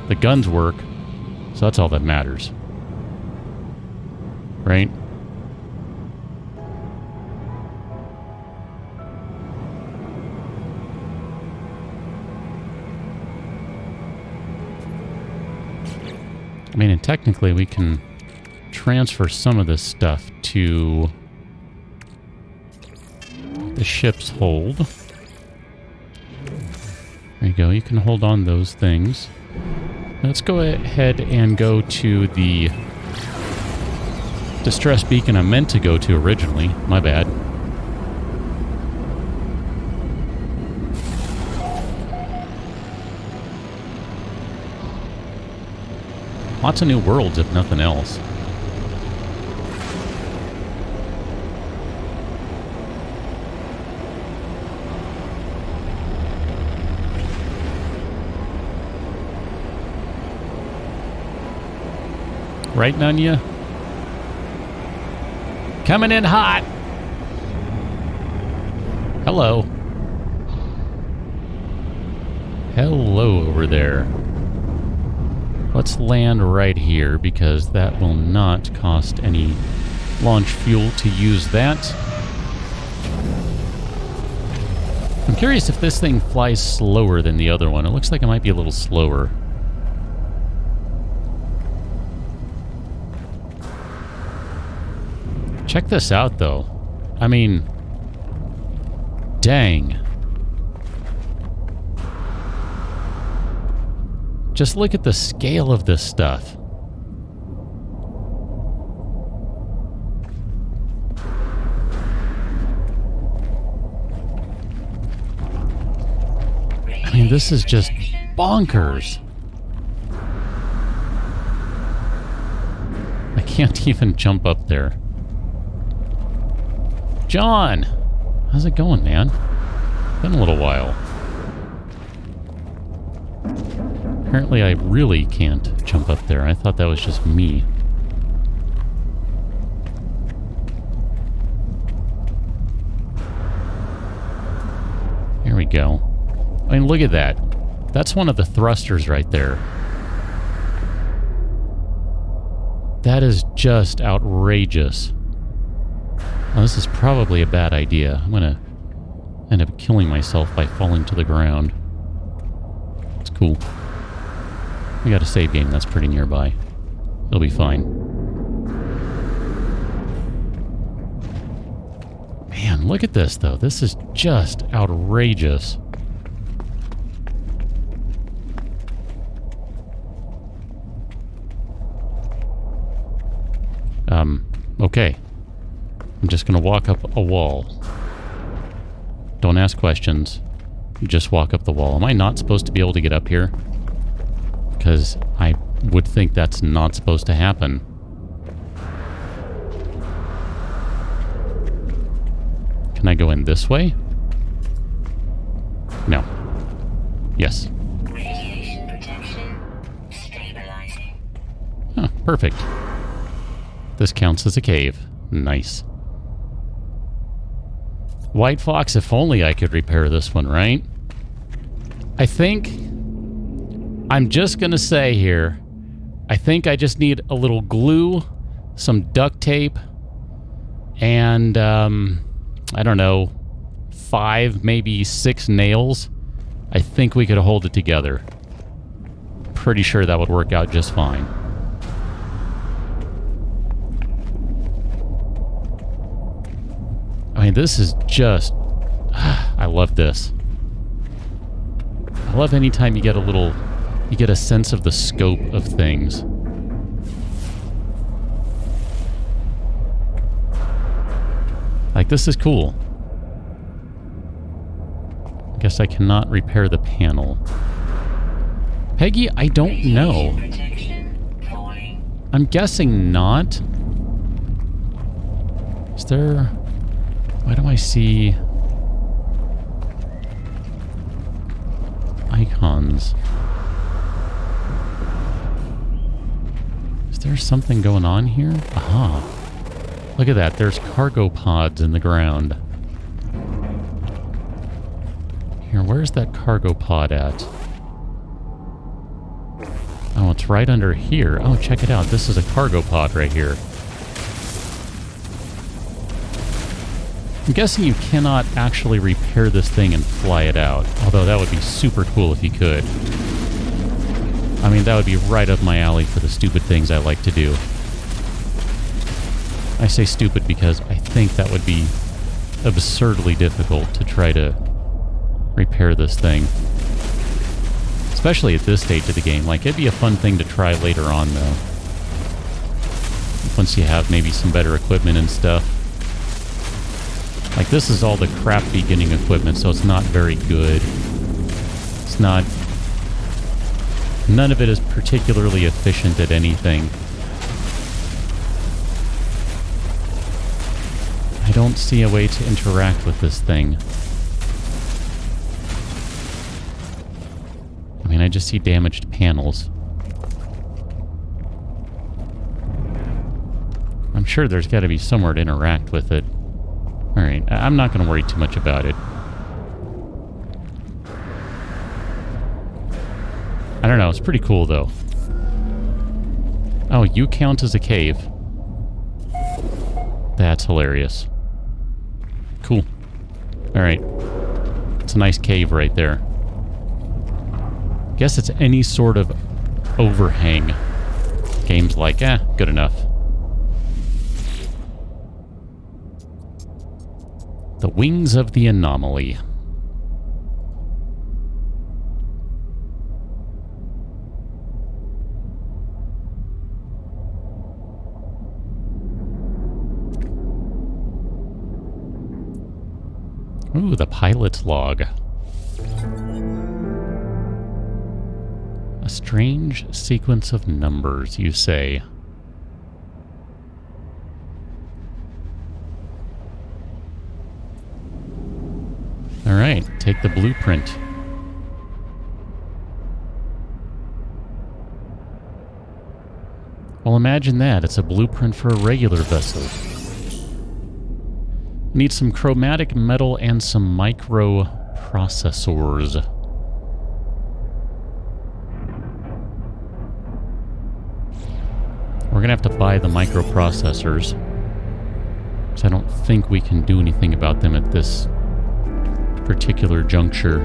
the guns work, so that's all that matters. Right? I mean, and technically we can transfer some of this stuff to the ship's hold. There you go. You can hold on those things. Let's go ahead and go to the distress beacon I meant to go to originally. My bad. Lots of new worlds, if nothing else. Right, Nunya? Coming in hot. Hello. Hello over there. Let's land right here because that will not cost any launch fuel to use that. I'm curious if this thing flies slower than the other one. It looks like it might be a little slower. Check this out, though. I mean, dang. Just look at the scale of this stuff. I mean, this is just bonkers. I can't even jump up there. John! How's it going, man? Been a little while. Apparently I really can't jump up there. I thought that was just me. Here we go. I mean, look at that. That's one of the thrusters right there. That is just outrageous. Oh, this is probably a bad idea. I'm gonna end up killing myself by falling to the ground. It's cool. We got a save game that's pretty nearby. It'll be fine. Man, look at this, though. This is just outrageous. Okay. I'm just going to walk up a wall. Don't ask questions. Just walk up the wall. Am I not supposed to be able to get up here? Because I would think that's not supposed to happen. Can I go in this way? No. Yes. Radiation protection stabilizing. Huh, perfect. This counts as a cave. Nice. White Fox, if only I could repair this one, right? I think... I'm just gonna say here, I think I just need a little glue, some duct tape, and, I don't know, 5, maybe 6 nails, I think we could hold it together. Pretty sure that would work out just fine. I mean, this is just... I love this. I love anytime you get a little... You get a sense of the scope of things. Like, this is cool. I guess I cannot repair the panel. Peggy, I don't know. I'm guessing not. Is there... Why do I see... icons? Is there something going on here? Aha. Look at that. There's cargo pods in the ground. Here, where's that cargo pod at? Oh, it's right under here. Oh, check it out. This is a cargo pod right here. I'm guessing you cannot actually repair this thing and fly it out. Although that would be super cool if you could. I mean, that would be right up my alley for the stupid things I like to do. I say stupid because I think that would be absurdly difficult to try to repair this thing. Especially at this stage of the game. Like, it'd be a fun thing to try later on, though. Once you have maybe some better equipment and stuff. Like, this is all the crap beginning equipment, so it's not very good. It's not... None of it is particularly efficient at anything. I don't see a way to interact with this thing. I mean, I just see damaged panels. I'm sure there's got to be somewhere to interact with it. Alright, I'm not going to worry too much about it. I don't know, it's pretty cool though. Oh, you count as a cave. That's hilarious. Cool. Alright. It's a nice cave right there. Guess it's any sort of overhang. Game's like, good enough. The wings of the anomaly. Ooh, the pilot's log. A strange sequence of numbers, you say. Alright, take the blueprint. Well, imagine that. It's a blueprint for a regular vessel. Need some chromatic metal and some microprocessors. We're gonna have to buy the microprocessors, because I don't think we can do anything about them at this particular juncture.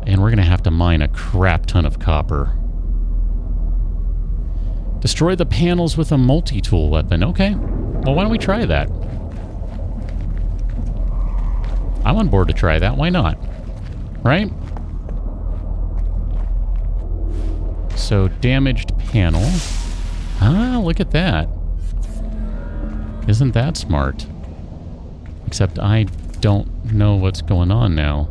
And we're gonna have to mine a crap ton of copper. Destroy the panels with a multi-tool weapon. Okay. Well, why don't we try that? I'm on board to try that. Why not? Right? So, damaged panel. Ah, look at that. Isn't that smart? Except I don't know what's going on now.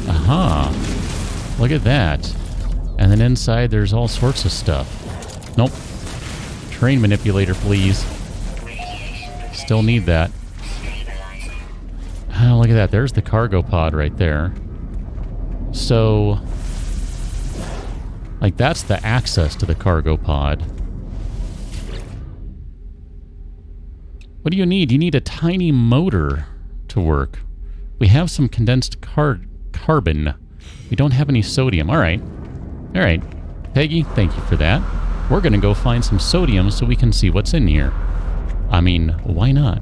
Aha. Look at that. And then inside there's all sorts of stuff. Nope. Train manipulator, please. Still need that. Oh, look at that. There's the cargo pod right there. So, like, that's the access to the cargo pod. What do you need? You need a tiny motor to work. We have some condensed carbon. We don't have any sodium. All right. All right. Peggy, thank you for that. We're going to go find some sodium so we can see what's in here. I mean, why not?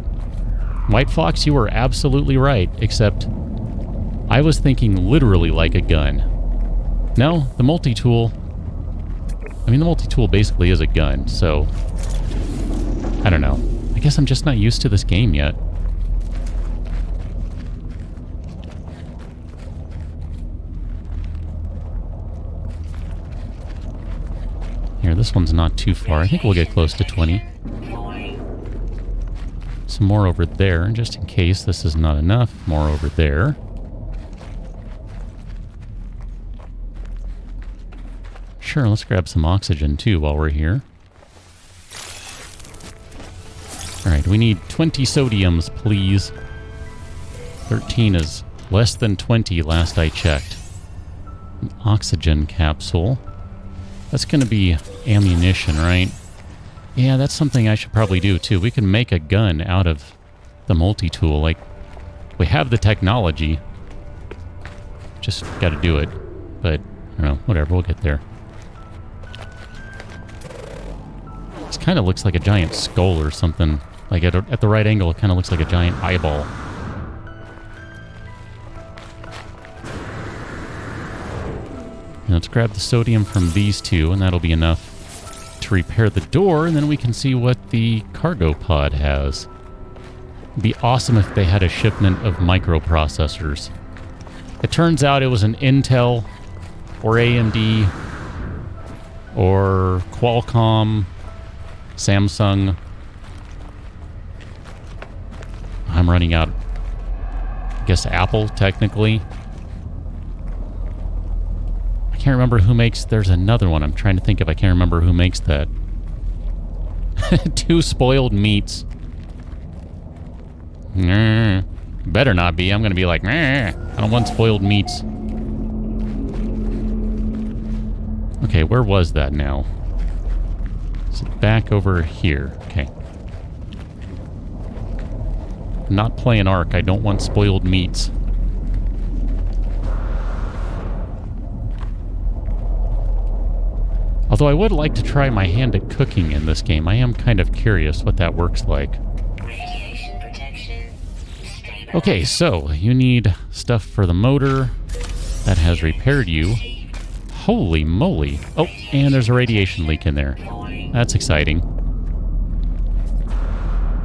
White Fox, you were absolutely right, except I was thinking literally like a gun. No, the multi-tool... I mean, the multi-tool basically is a gun, so... I don't know. I guess I'm just not used to this game yet. Here, this one's not too far. I think we'll get close to 20. Some more over there, just in case this is not enough. More over there. Sure, let's grab some oxygen too while we're here. Alright, we need 20 sodiums, please. 13 is less than 20 last I checked. An oxygen capsule. That's going to be ammunition, right? Yeah, that's something I should probably do too. We can make a gun out of the multi-tool. Like, we have the technology. Just got to do it. But, I don't know, whatever, we'll get there. This kind of looks like a giant skull or something. Like, at the right angle, it kind of looks like a giant eyeball. And let's grab the sodium from these two, and that'll be enough to repair the door, and then we can see what the cargo pod has. It'd be awesome if they had a shipment of microprocessors. It turns out it was an Intel, or AMD, or Qualcomm, Samsung. I'm running out. I guess Apple, technically. I can't remember who makes... There's another one. I'm trying to think if I can remember who makes that. 2 spoiled meats. Better not be. I'm going to be like, I don't want spoiled meats. Okay, where was that now? Is it back over here? Okay. I'm not playing Ark. I don't want spoiled meats. Although I would like to try my hand at cooking in this game. I am kind of curious what that works like. Radiation protection. Okay, so you need stuff for the motor. That has repaired you. Holy moly. Oh, and there's a radiation leak in there. That's exciting.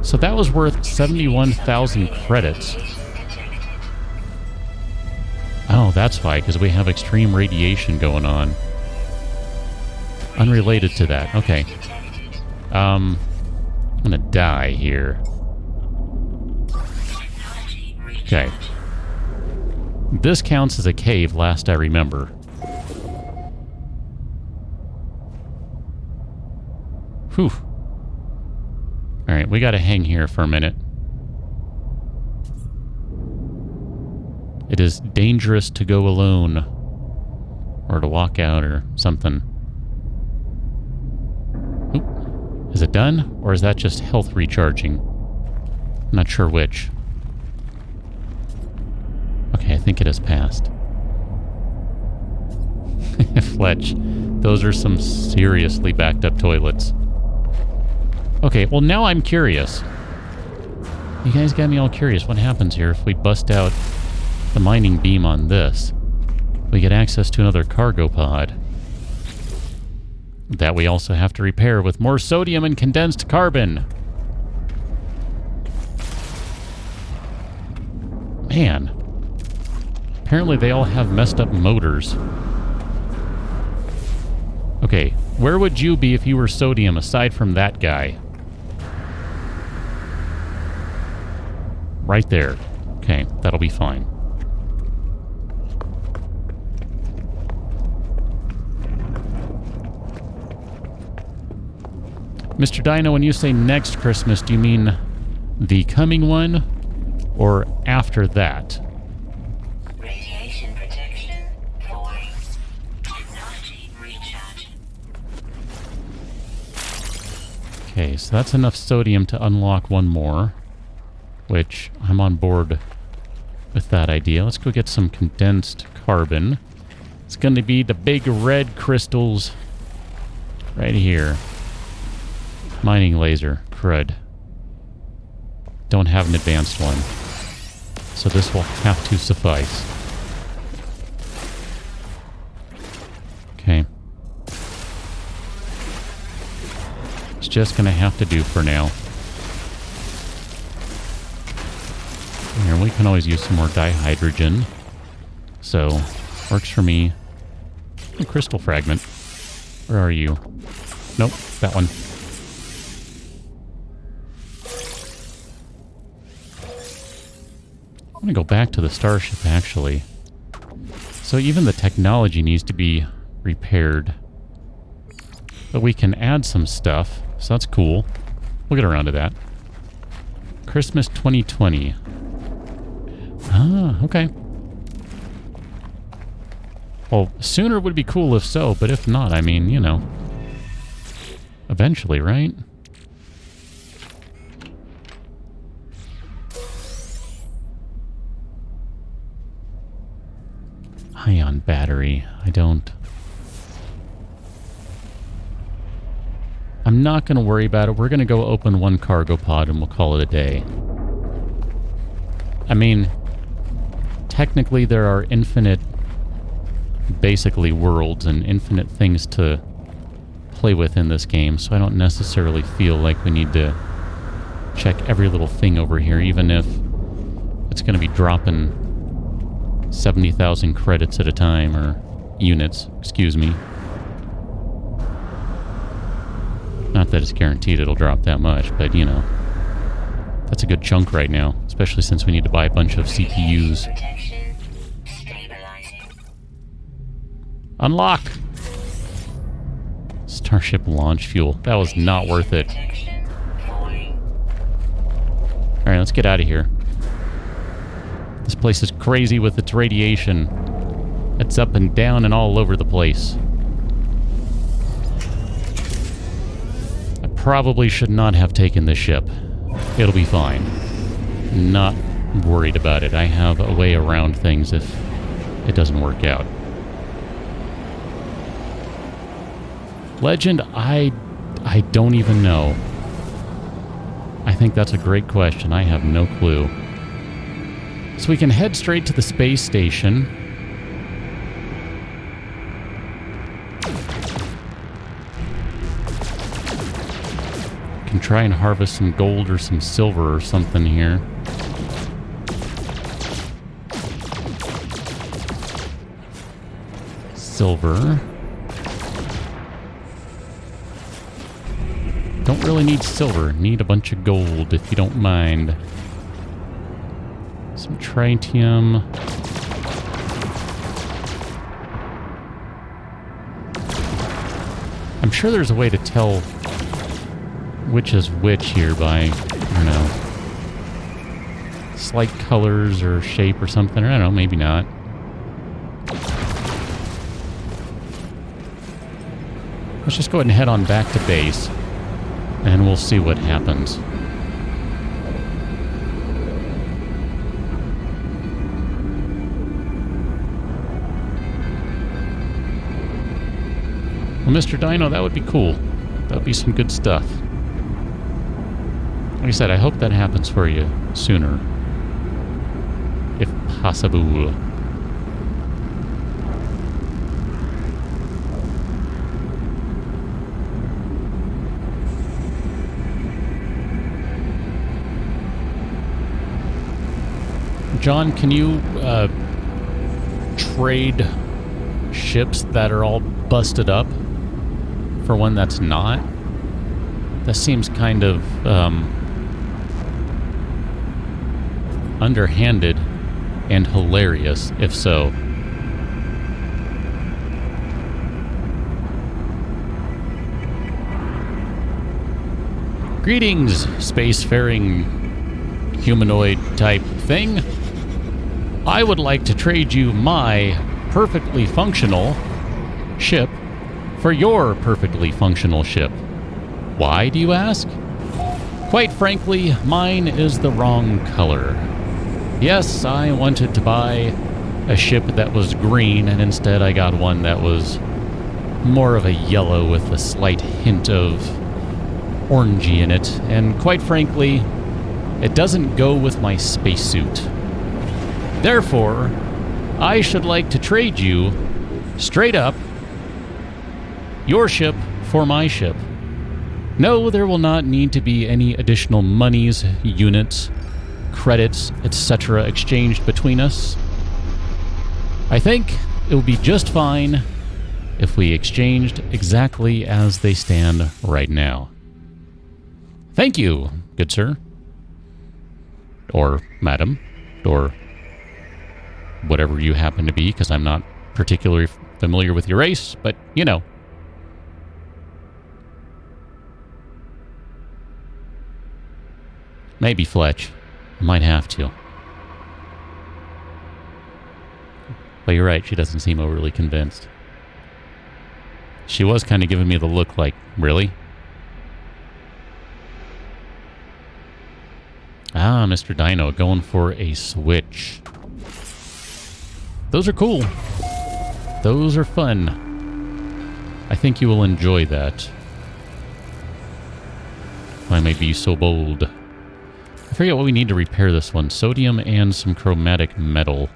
So that was worth 71,000 credits. Oh, that's why, because we have extreme radiation going on. Unrelated to that. Okay. I'm gonna die here. Okay. This counts as a cave, last I remember. Whew. Alright, we gotta hang here for a minute. It is dangerous to go alone. Or to walk out or something. Oop. Is it done? Or is that just health recharging? I'm not sure which. Okay, I think it has passed. Fletch. Those are some seriously backed up toilets. Okay, well now I'm curious. You guys got me all curious. What happens here if we bust out the mining beam on this? We get access to another cargo pod. That we also have to repair with more sodium and condensed carbon. Man. Apparently they all have messed up motors. Okay, where would you be if you were sodium aside from that guy? Right there. Okay, that'll be fine. Mr. Dino, when you say next Christmas, do you mean the coming one or after that? Radiation protection. Falling. Technology recharge. Okay, so that's enough sodium to unlock one more, which I'm on board with that idea. Let's go get some condensed carbon. It's going to be the big red crystals Right here. Mining laser. Crud. Don't have an advanced one. So this will have to suffice. Okay. It's just gonna have to do for now. Here, we can always use some more dihydrogen. So, works for me. A crystal fragment. Where are you? Nope, that one. I'm gonna go back to the starship, actually. So even the technology needs to be repaired. But we can add some stuff, so that's cool. We'll get around to that. Christmas 2020. Ah, okay. Well, sooner would be cool if so, but if not, I mean, you know. Eventually, right? Ion battery. I'm not going to worry about it. We're going to go open one cargo pod and we'll call it a day. I mean, technically there are infinite, basically, worlds and infinite things to play with in this game, so I don't necessarily feel like we need to check every little thing over here, even if it's going to be dropping 70,000 credits at a time, or units, excuse me. Not that it's guaranteed it'll drop that much, but, you know, that's a good chunk right now, especially since we need to buy a bunch of CPUs. Unlock! Starship launch fuel. That was not worth it. Alright, let's get out of here. This place is crazy with its radiation. It's up and down and all over the place. I probably should not have taken this ship. It'll be fine. Not worried about it. I have a way around things if it doesn't work out. Legend, I don't even know. I think that's a great question. I have no clue. So we can head straight to the space station. Can try and harvest some gold or some silver or something here. Silver. Don't really need silver. Need a bunch of gold, if you don't mind. Some tritium. I'm sure there's a way to tell which is which here by, I don't know, slight colors or shape or something. Or I don't know, maybe not. Let's just go ahead and head on back to base. And we'll see what happens. Well, Mr. Dino, that would be cool. That would be some good stuff. Like I said, I hope that happens for you sooner. If possible. John, can you trade ships that are all busted up for one that's not? That seems kind of underhanded and hilarious, if so. Greetings, spacefaring humanoid type thing. I would like to trade you my perfectly functional ship for your perfectly functional ship. Why, do you ask? Quite frankly, mine is the wrong color. Yes, I wanted to buy a ship that was green, and instead I got one that was more of a yellow with a slight hint of orangey in it, and quite frankly, it doesn't go with my spacesuit. Therefore, I should like to trade you, straight up, your ship for my ship. No, there will not need to be any additional monies, units, credits, etc. exchanged between us. I think it will be just fine if we exchanged exactly as they stand right now. Thank you, good sir. Or madam. Or whatever you happen to be, because I'm not particularly familiar with your race, but you know. Maybe Fletch. I might have to. But you're right, she doesn't seem overly convinced. She was kind of giving me the look like, really? Ah, Mr. Dino, going for a switch. Those are cool. Those are fun. I think you will enjoy that. If I may be so bold. I forget what we need to repair this one. Sodium and some chromatic metal.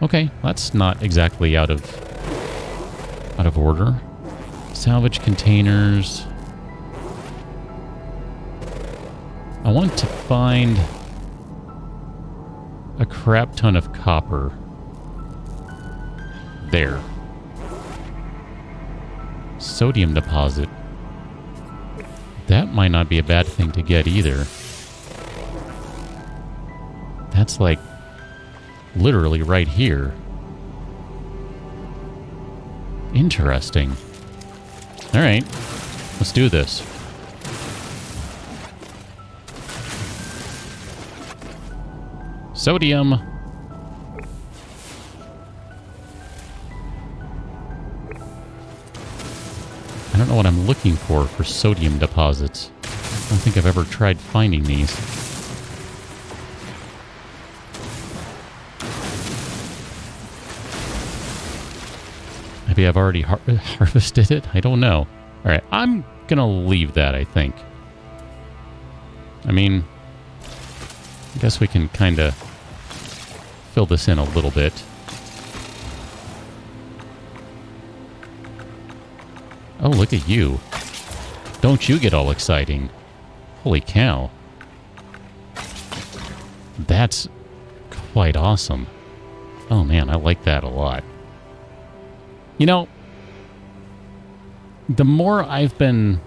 Okay, that's not exactly out of order. Salvage containers. I want to find a crap ton of copper. There. Sodium deposit. That might not be a bad thing to get either. That's like literally right here. Interesting. All right, let's do this. Sodium. I don't know what I'm looking for sodium deposits. I don't think I've ever tried finding these. Maybe I've already harvested it? I don't know. Alright, I'm gonna leave that, I think. I mean, I guess we can kind of fill this in a little bit. Oh, look at you. Don't you get all exciting. Holy cow. That's quite awesome. Oh man, I like that a lot. You know, the more I've been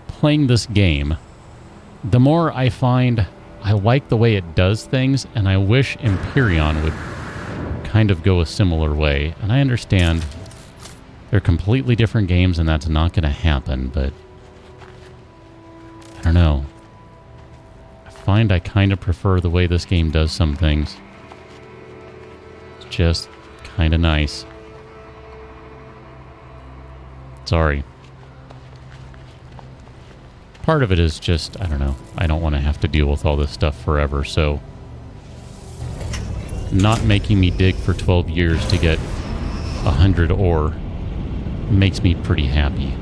playing this game, the more I find I like the way it does things, and I wish Empyrean would kind of go a similar way. And I understand they're completely different games, and that's not going to happen, but I don't know. I find I kind of prefer the way this game does some things. It's just kind of nice. Sorry. Part of it is just, I don't know. I don't want to have to deal with all this stuff forever, so not making me dig for 12 years to get 100 ore makes me pretty happy.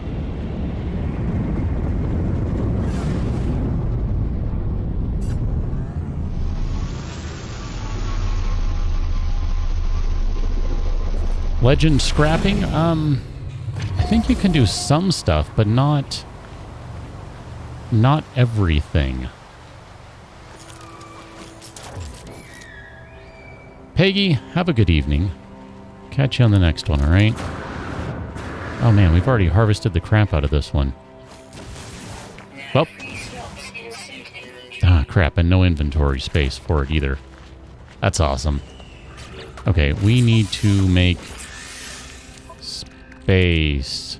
Legend scrapping? I think you can do some stuff, but not everything. Peggy, have a good evening. Catch you on the next one, alright? Oh man, we've already harvested the crap out of this one. Well. Ah, crap, and no inventory space for it either. That's awesome. Okay, we need to make space.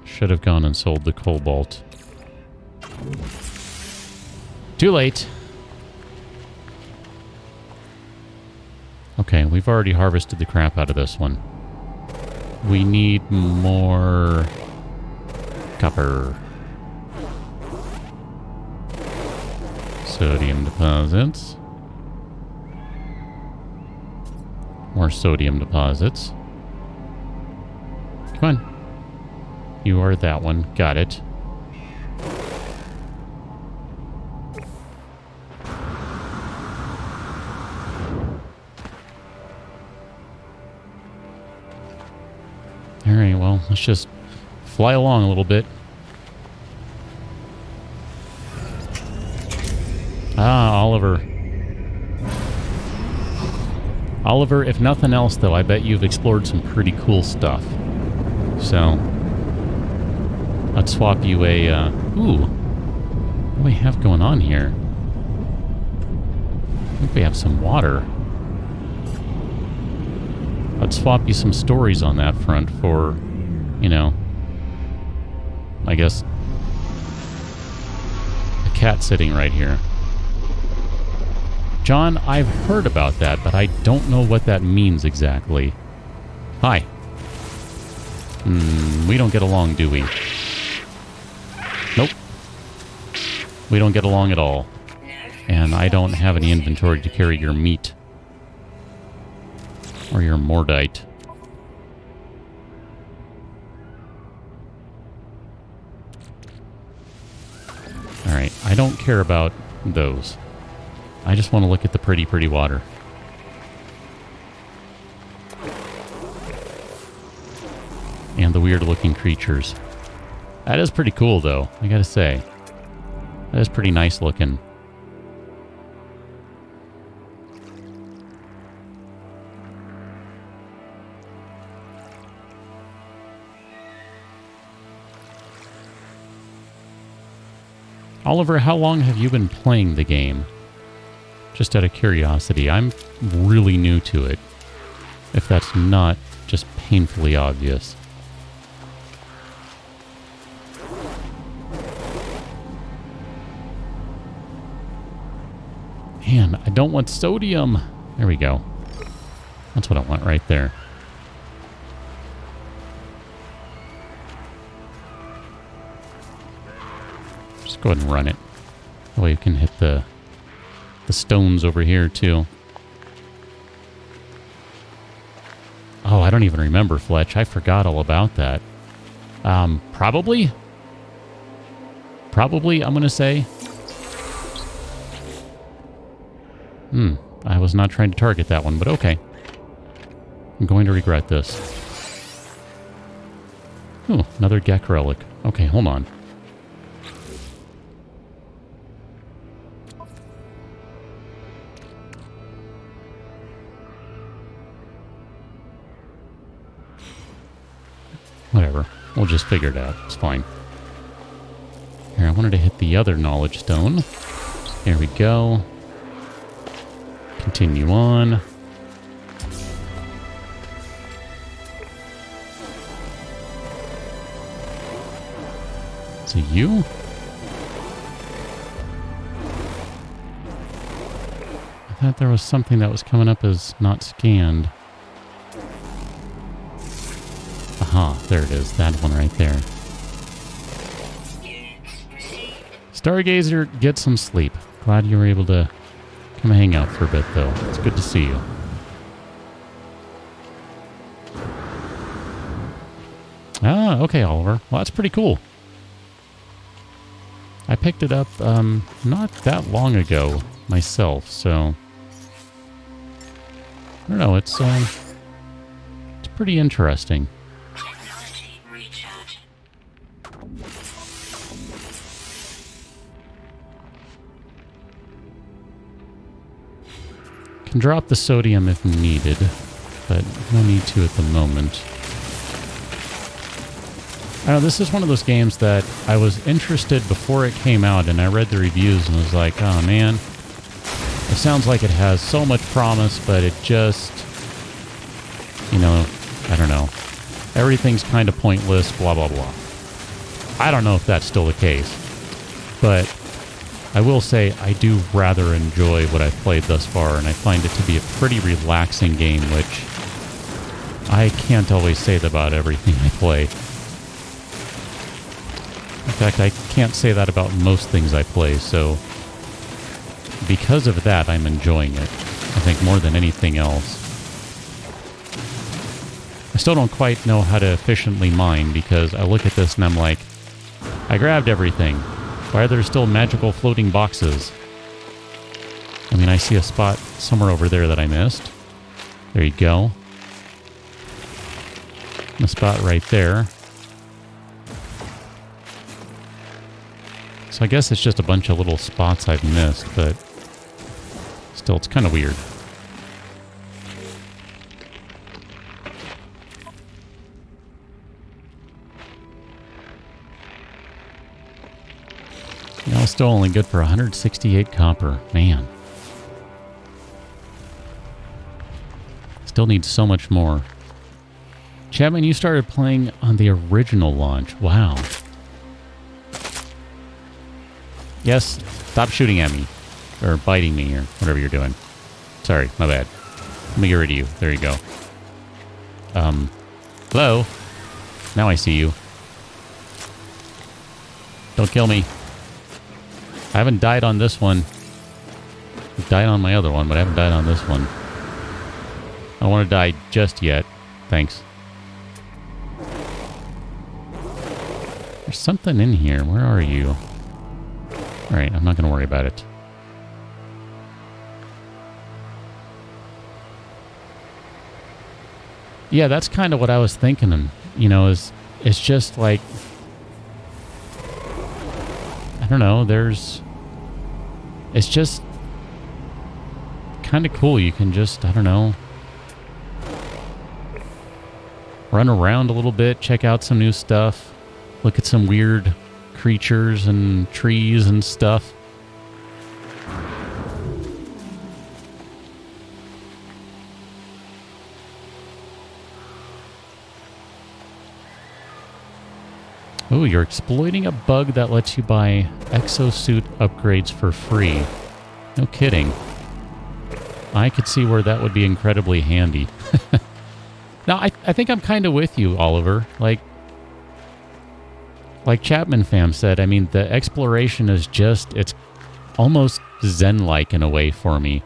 Should have gone and sold the cobalt. Too late. Okay, we've already harvested the crap out of this one. We need more copper. Sodium deposits. More sodium deposits. Come on. You are that one. Got it. Alright, well, let's just fly along a little bit. Ah, Oliver. Oliver, if nothing else, though, I bet you've explored some pretty cool stuff. So, let's swap you a, ooh. What do we have going on here? I think we have some water. Let's swap you some stories on that front for, you know, I guess, a cat sitting right here. John, I've heard about that, but I don't know what that means exactly. Hi. We don't get along, do we? Nope. We don't get along at all. And I don't have any inventory to carry your meat. Or your mordite. Alright, I don't care about those. I just want to look at the pretty, pretty water. And the weird-looking creatures. That is pretty cool, though, I gotta say. That is pretty nice looking. Oliver, how long have you been playing the game? Just out of curiosity. I'm really new to it. If that's not just painfully obvious. Man, I don't want sodium. There we go. That's what I want right there. Just go ahead and run it. That way you can hit the stones over here too. Oh, I don't even remember, Fletch. I forgot all about that. Probably, I'm going to say. I was not trying to target that one, but okay. I'm going to regret this. Oh, another Gek relic. Okay, hold on. Whatever. We'll just figure it out. It's fine. Here, I wanted to hit the other knowledge stone. There we go. Continue on. So you? I thought there was something that was coming up as not scanned. Aha, there it is. That one right there. Stargazer, get some sleep. Glad you were able to come hang out for a bit, though. It's good to see you. Ah, okay, Oliver. Well, that's pretty cool. I picked it up not that long ago myself, so I don't know. It's pretty interesting. Can drop the sodium if needed, but no need to at the moment. I know this is one of those games that I was interested before it came out, and I read the reviews and was like, oh man, it sounds like it has so much promise, but it just, you know, I don't know. Everything's kind of pointless, blah, blah, blah. I don't know if that's still the case, but I will say I do rather enjoy what I've played thus far, and I find it to be a pretty relaxing game, which I can't always say that about everything I play. In fact, I can't say that about most things I play, so because of that, I'm enjoying it. I think more than anything else. I still don't quite know how to efficiently mine because I look at this and I'm like, I grabbed everything. Why are there still magical floating boxes? I mean, I see a spot somewhere over there that I missed. There you go. And a spot right there. So I guess it's just a bunch of little spots I've missed, but still, it's kind of weird. Now it's still only good for 168 copper. Man. Still needs so much more. Chapman, you started playing on the original launch. Wow. Yes, stop shooting at me. Or biting me or whatever you're doing. Sorry, my bad. Let me get rid of you. There you go. Hello? Now I see you. Don't kill me. I haven't died on this one. I've died on my other one, but I haven't died on this one. I don't want to die just yet. Thanks. There's something in here. Where are you? Alright, I'm not going to worry about it. Yeah, that's kind of what I was thinking. And, you know, it's just like... I don't know, it's just kind of cool. You can just, I don't know, run around a little bit, check out some new stuff, look at some weird creatures and trees and stuff. Oh, you're exploiting a bug that lets you buy exosuit upgrades for free. No kidding. I could see where that would be incredibly handy. Now, I think I'm kind of with you, Oliver. Like Chapman fam said, I mean, the exploration is just, it's almost zen-like in a way for me.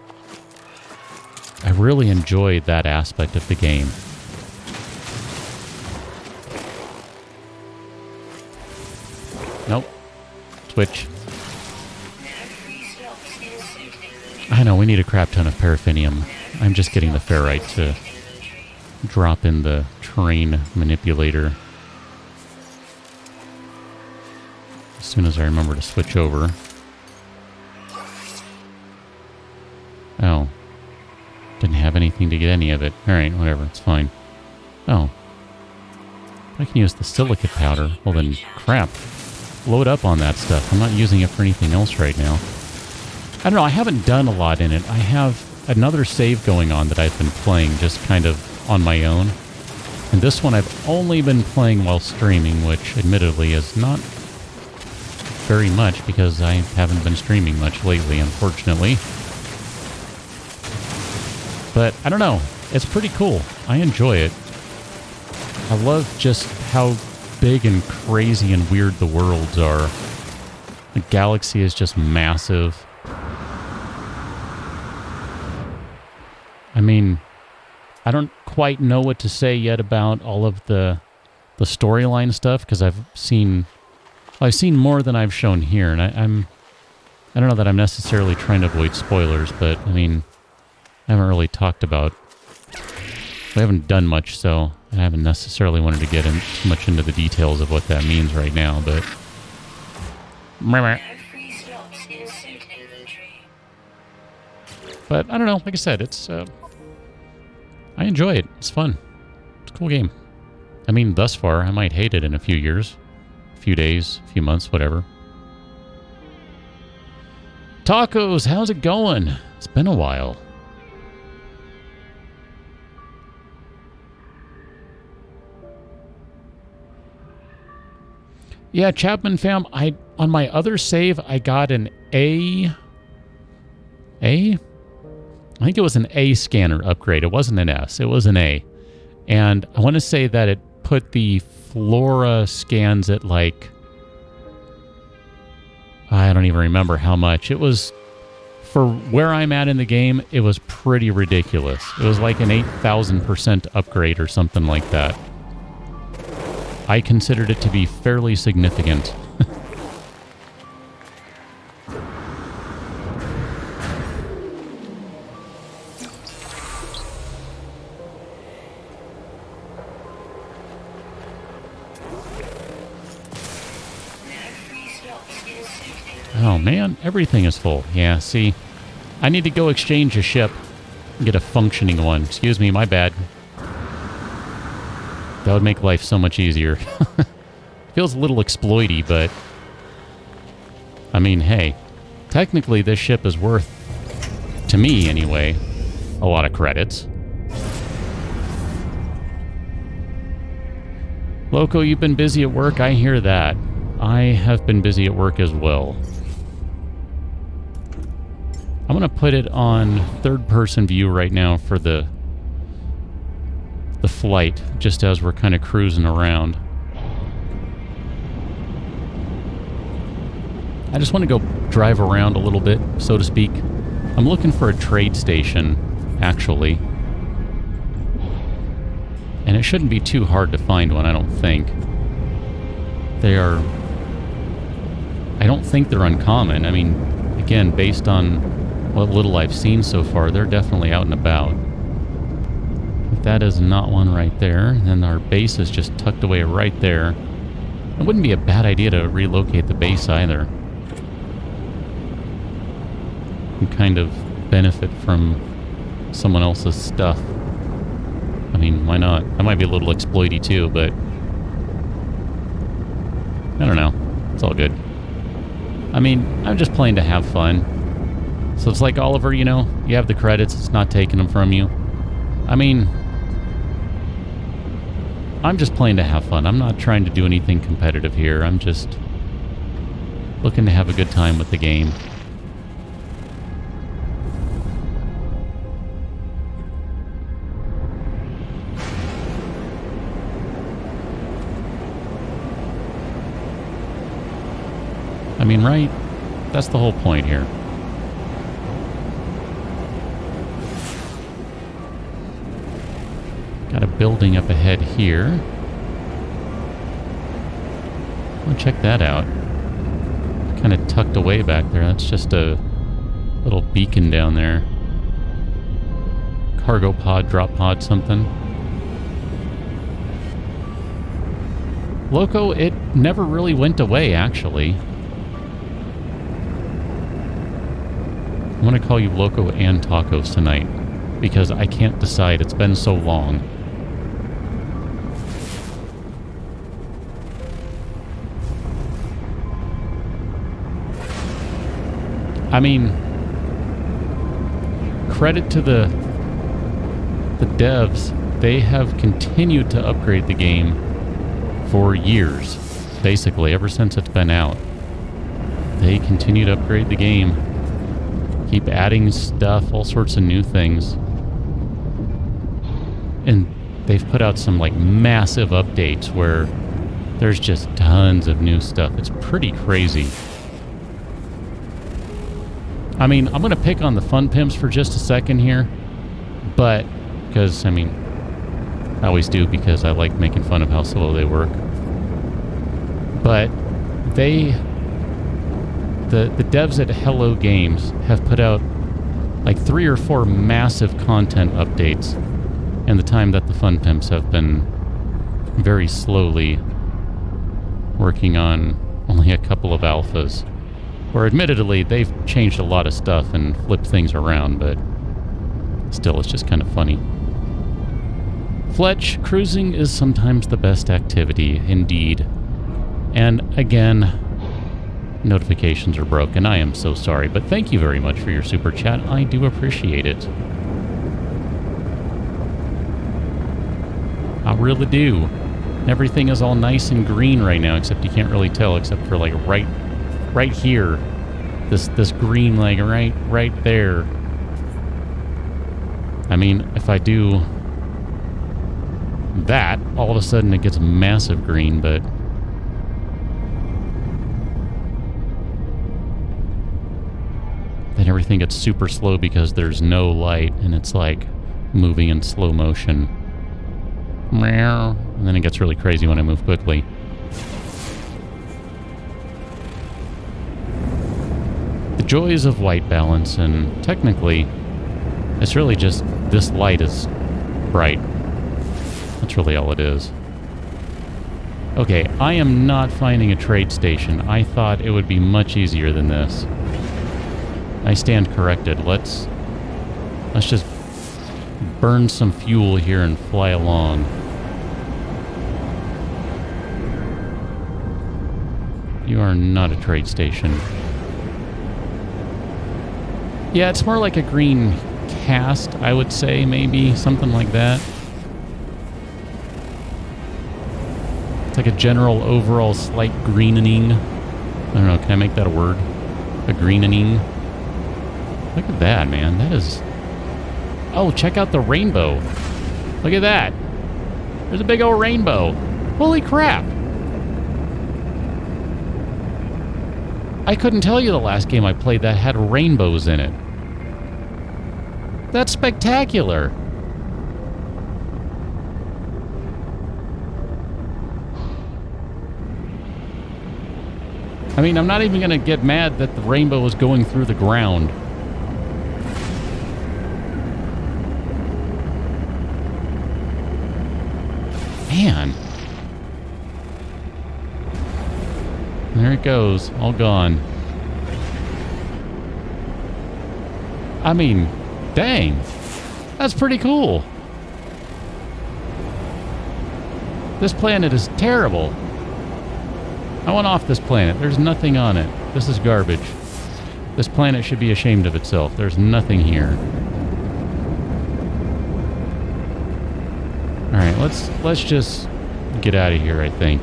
I really enjoy that aspect of the game. Nope. Switch. I know, we need a crap ton of paraffinium. I'm just getting the ferrite to drop in the terrain manipulator. As soon as I remember to switch over. Oh. Didn't have anything to get any of it. Alright, whatever, it's fine. Oh. I can use the silicate powder. Well then, crap. Load up on that stuff. I'm not using it for anything else right now. I don't know, I haven't done a lot in it. I have another save going on that I've been playing just kind of on my own. And this one I've only been playing while streaming, which admittedly is not very much because I haven't been streaming much lately, unfortunately. But I don't know, it's pretty cool. I enjoy it. I love just how big and crazy and weird the worlds are. The galaxy is just massive. I mean, I don't quite know what to say yet about all of the storyline stuff because I've seen more than I've shown here, and I don't know that I'm necessarily trying to avoid spoilers, but I mean, I haven't really talked about. We haven't done much, so I haven't necessarily wanted to get too much into the details of what that means right now, but... But, I don't know, like I said, it's... I enjoy it. It's fun. It's a cool game. I mean, thus far, I might hate it in a few years. A few days, a few months, whatever. Tacos, how's it going? It's been a while. Yeah, Chapman fam, on my other save, I got an A? I think it was an A scanner upgrade. It wasn't an S. It was an A. And I want to say that it put the flora scans at like... I don't even remember how much. It was For where I'm at in the game, it was pretty ridiculous. It was like an 8,000% upgrade or something like that. I considered it to be fairly significant. Oh man, everything is full. Yeah, see, I need to go exchange a ship and get a functioning one. Excuse me, my bad. That would make life so much easier. Feels a little exploity, but I mean, hey, technically this ship is worth, to me anyway, a lot of credits. Loco, you've been busy at work. I hear that. I have been busy at work as well. I'm going to put it on third-person view right now for the flight, just as we're kind of cruising around. I just want to go drive around a little bit, so to speak. I'm looking for a trade station, actually. And it shouldn't be too hard to find one, I don't think. They are... I don't think they're uncommon. I mean, again, based on what little I've seen so far, they're definitely out and about. If that is not one right there, then our base is just tucked away right there. It wouldn't be a bad idea to relocate the base either. And kind of benefit from someone else's stuff. I mean, why not? That might be a little exploity too, but I don't know. It's all good. I mean, I'm just playing to have fun. So it's like Oliver, you know, you have the credits, it's not taking them from you. I mean, I'm just playing to have fun. I'm not trying to do anything competitive here. I'm just looking to have a good time with the game. I mean, right? That's the whole point here. Got a building up ahead here. I'll check that out. Kind of tucked away back there. That's just a little beacon down there. Cargo pod, drop pod, something. Loco, it never really went away, actually. I'm going to call you Loco and Tacos tonight, because I can't decide. It's been so long. I mean, credit to the devs. They have continued to upgrade the game for years, basically, ever since it's been out. They continue to upgrade the game. Keep adding stuff, all sorts of new things. And they've put out some, like, massive updates where there's just tons of new stuff. It's pretty crazy. I mean, I'm going to pick on the fun pimps for just a second here, but, because, I mean, I always do because I like making fun of how slow they work. But the devs at Hello Games have put out like 3 or 4 massive content updates in the time that the fun pimps have been very slowly working on only a couple of alphas. Where admittedly, they've changed a lot of stuff and flipped things around, but still, it's just kind of funny. Fletch, cruising is sometimes the best activity, indeed. And again, notifications are broken. I am so sorry, but thank you very much for your super chat. I do appreciate it. I really do. Everything is all nice and green right now, except you can't really tell, except for like right here. This green, like right there. I mean, if I do that, all of a sudden it gets massive green, but then everything gets super slow because there's no light and it's like moving in slow motion. Meow. And then it gets really crazy when I move quickly. The joys of white balance, and technically it's really just this light is bright. That's really all it is. Okay, I am not finding a trade station. I thought it would be much easier than this. I stand corrected. Let's just burn some fuel here and fly along. You are not a trade station. Yeah, it's more like a green cast, I would say, maybe. Something like that. It's like a general overall slight greenening. I don't know, can I make that a word? A greenening? Look at that, man. That is... Oh, check out the rainbow. Look at that. There's a big old rainbow. Holy crap. I couldn't tell you the last game I played that had rainbows in it. That's spectacular. I mean, I'm not even going to get mad that the rainbow is going through the ground. Man. There it goes. All gone. I mean, dang. That's pretty cool. This planet is terrible. I want off this planet. There's nothing on it. This is garbage. This planet should be ashamed of itself. There's nothing here. Alright, let's just get out of here, I think.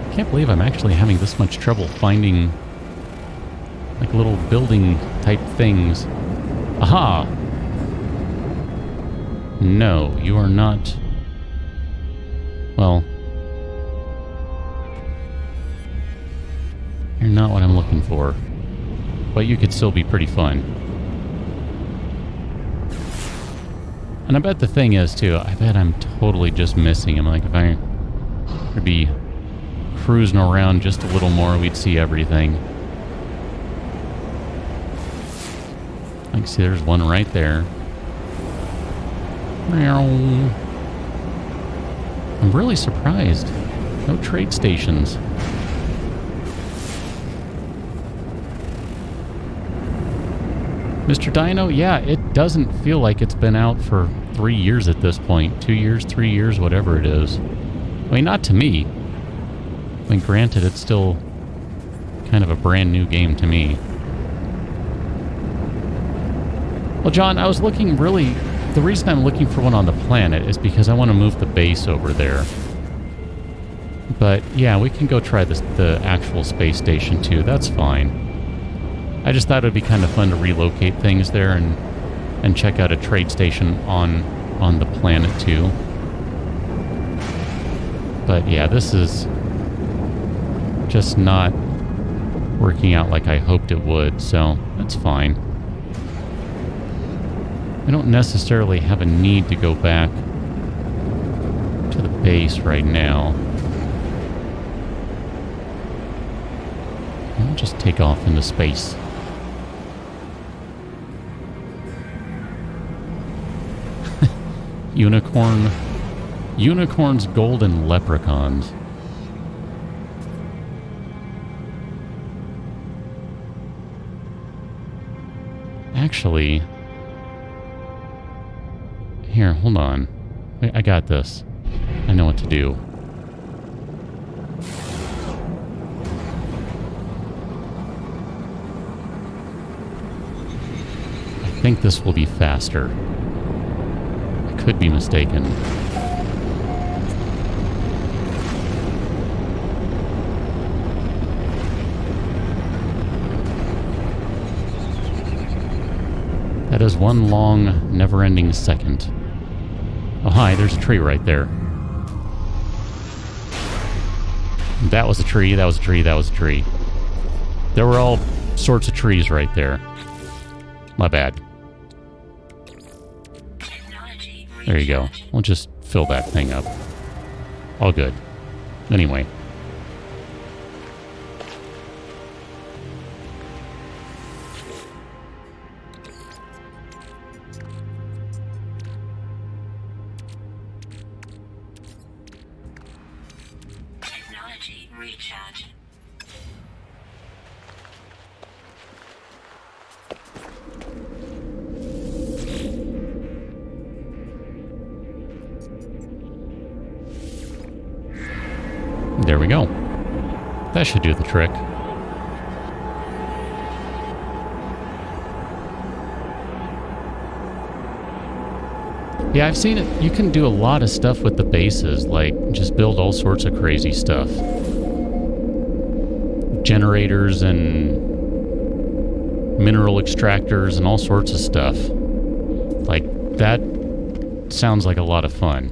I can't believe I'm actually having this much trouble finding like little building type things. Aha! No, you are not... Well... You're not what I'm looking for. But you could still be pretty fun. And I bet the thing is, too, I bet I'm totally just missing him. Like, if I could be cruising around just a little more, we'd see everything. I can see there's one right there. I'm really surprised. No trade stations. Mr. Dino, yeah, it doesn't feel like it's been out for 3 years at this point. 2 years, 3 years, whatever it is. I mean, not to me. I mean, granted, it's still kind of a brand new game to me. Well, John, I was looking really... The reason I'm looking for one on the planet is because I want to move the base over there. But, yeah, we can go try the actual space station, too. That's fine. I just thought it would be kind of fun to relocate things there and check out a trade station on the planet, too. But, yeah, this is just not working out like I hoped it would, so that's fine. I don't necessarily have a need to go back to the base right now. I'll just take off into space. Unicorns, gold, and leprechauns. Actually... Here, hold on. Wait, I got this. I know what to do. I think this will be faster. I could be mistaken. That is one long, never-ending second. Oh, hi, there's a tree right there. That was a tree, that was a tree, that was a tree. There were all sorts of trees right there. My bad. There you go. We'll just fill that thing up. All good. Anyway. Technology recharge. There we go. That should do the trick. Yeah, I've seen it. You can do a lot of stuff with the bases, like just build all sorts of crazy stuff. Generators and mineral extractors and all sorts of stuff. Like, that sounds like a lot of fun.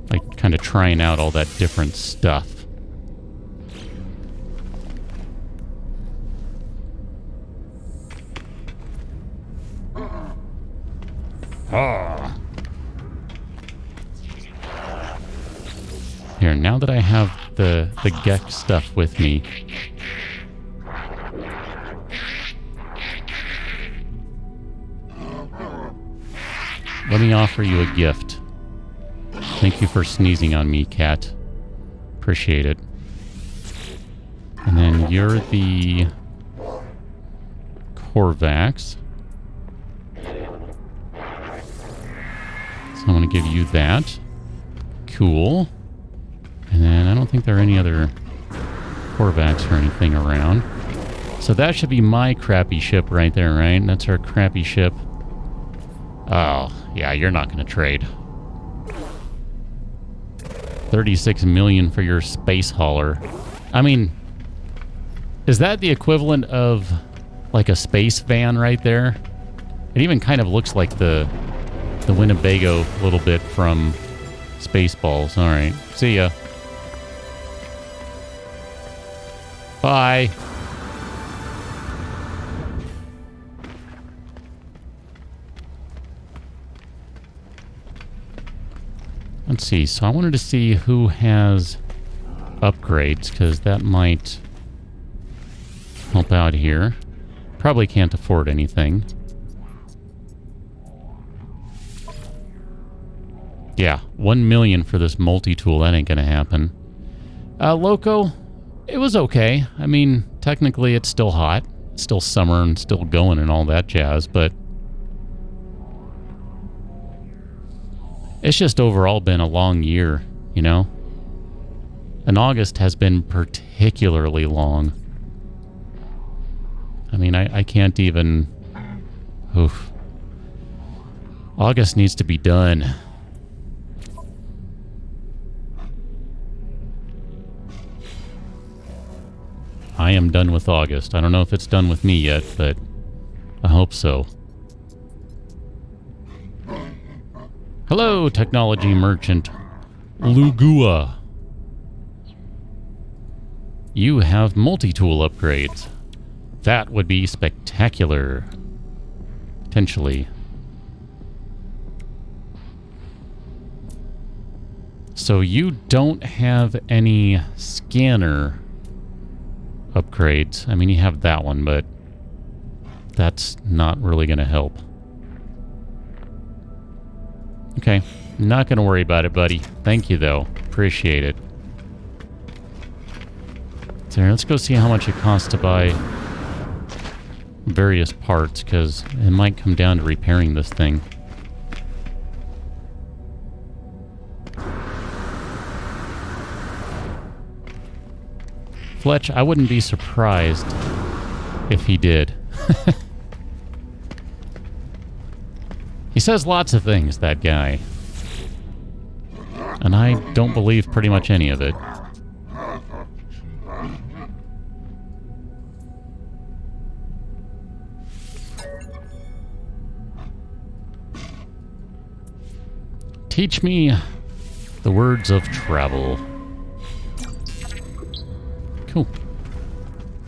Like, kind of trying out all that different stuff. Ah. Here, now that I have the Gek stuff with me, let me offer you a gift. Thank you for sneezing on me, cat. Appreciate it. And then you're the Korvax. So I'm going to give you that. Cool. And then I don't think there are any other Korvax or anything around. So that should be my crappy ship right there, right? That's our crappy ship. Oh, yeah, you're not going to trade. 36 million for your space hauler. I mean, is that the equivalent of like a space van right there? It even kind of looks like the Winnebago a little bit from Spaceballs. All right, see ya. Bye. Let's see. So I wanted to see who has upgrades, because that might help out here. Probably can't afford anything. Yeah, 1 million for this multi-tool. That ain't gonna happen. Loco, it was okay. I mean, technically it's still hot. It's still summer and still going and all that jazz, but it's just overall been a long year, you know? And August has been particularly long. I mean, I can't even... Oof. August needs to be done. I am done with August. I don't know if it's done with me yet, but I hope so. Hello, technology merchant Lugua. You have multi-tool upgrades. That would be spectacular. Potentially. So you don't have any scanner upgrades. I mean, you have that one, but that's not really going to help. Okay, not going to worry about it, buddy. Thank you, though. Appreciate it. So let's go see how much it costs to buy various parts, because it might come down to repairing this thing. Fletch, I wouldn't be surprised if he did. He says lots of things, that guy. And I don't believe pretty much any of it. Teach me the words of travel.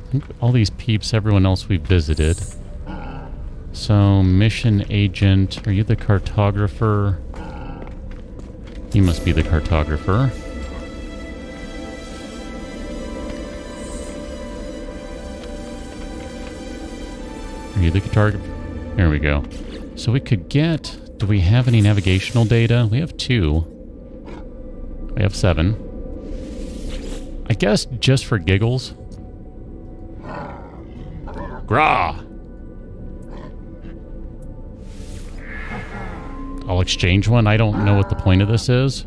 I think all these peeps, everyone else we visited. So, mission agent, are you the cartographer? You must be the cartographer. Are you the cartographer? There we go. So we could get... Do we have any navigational data? We have 2. We have 7. I guess just for giggles. Grah! I'll exchange one. I don't know what the point of this is.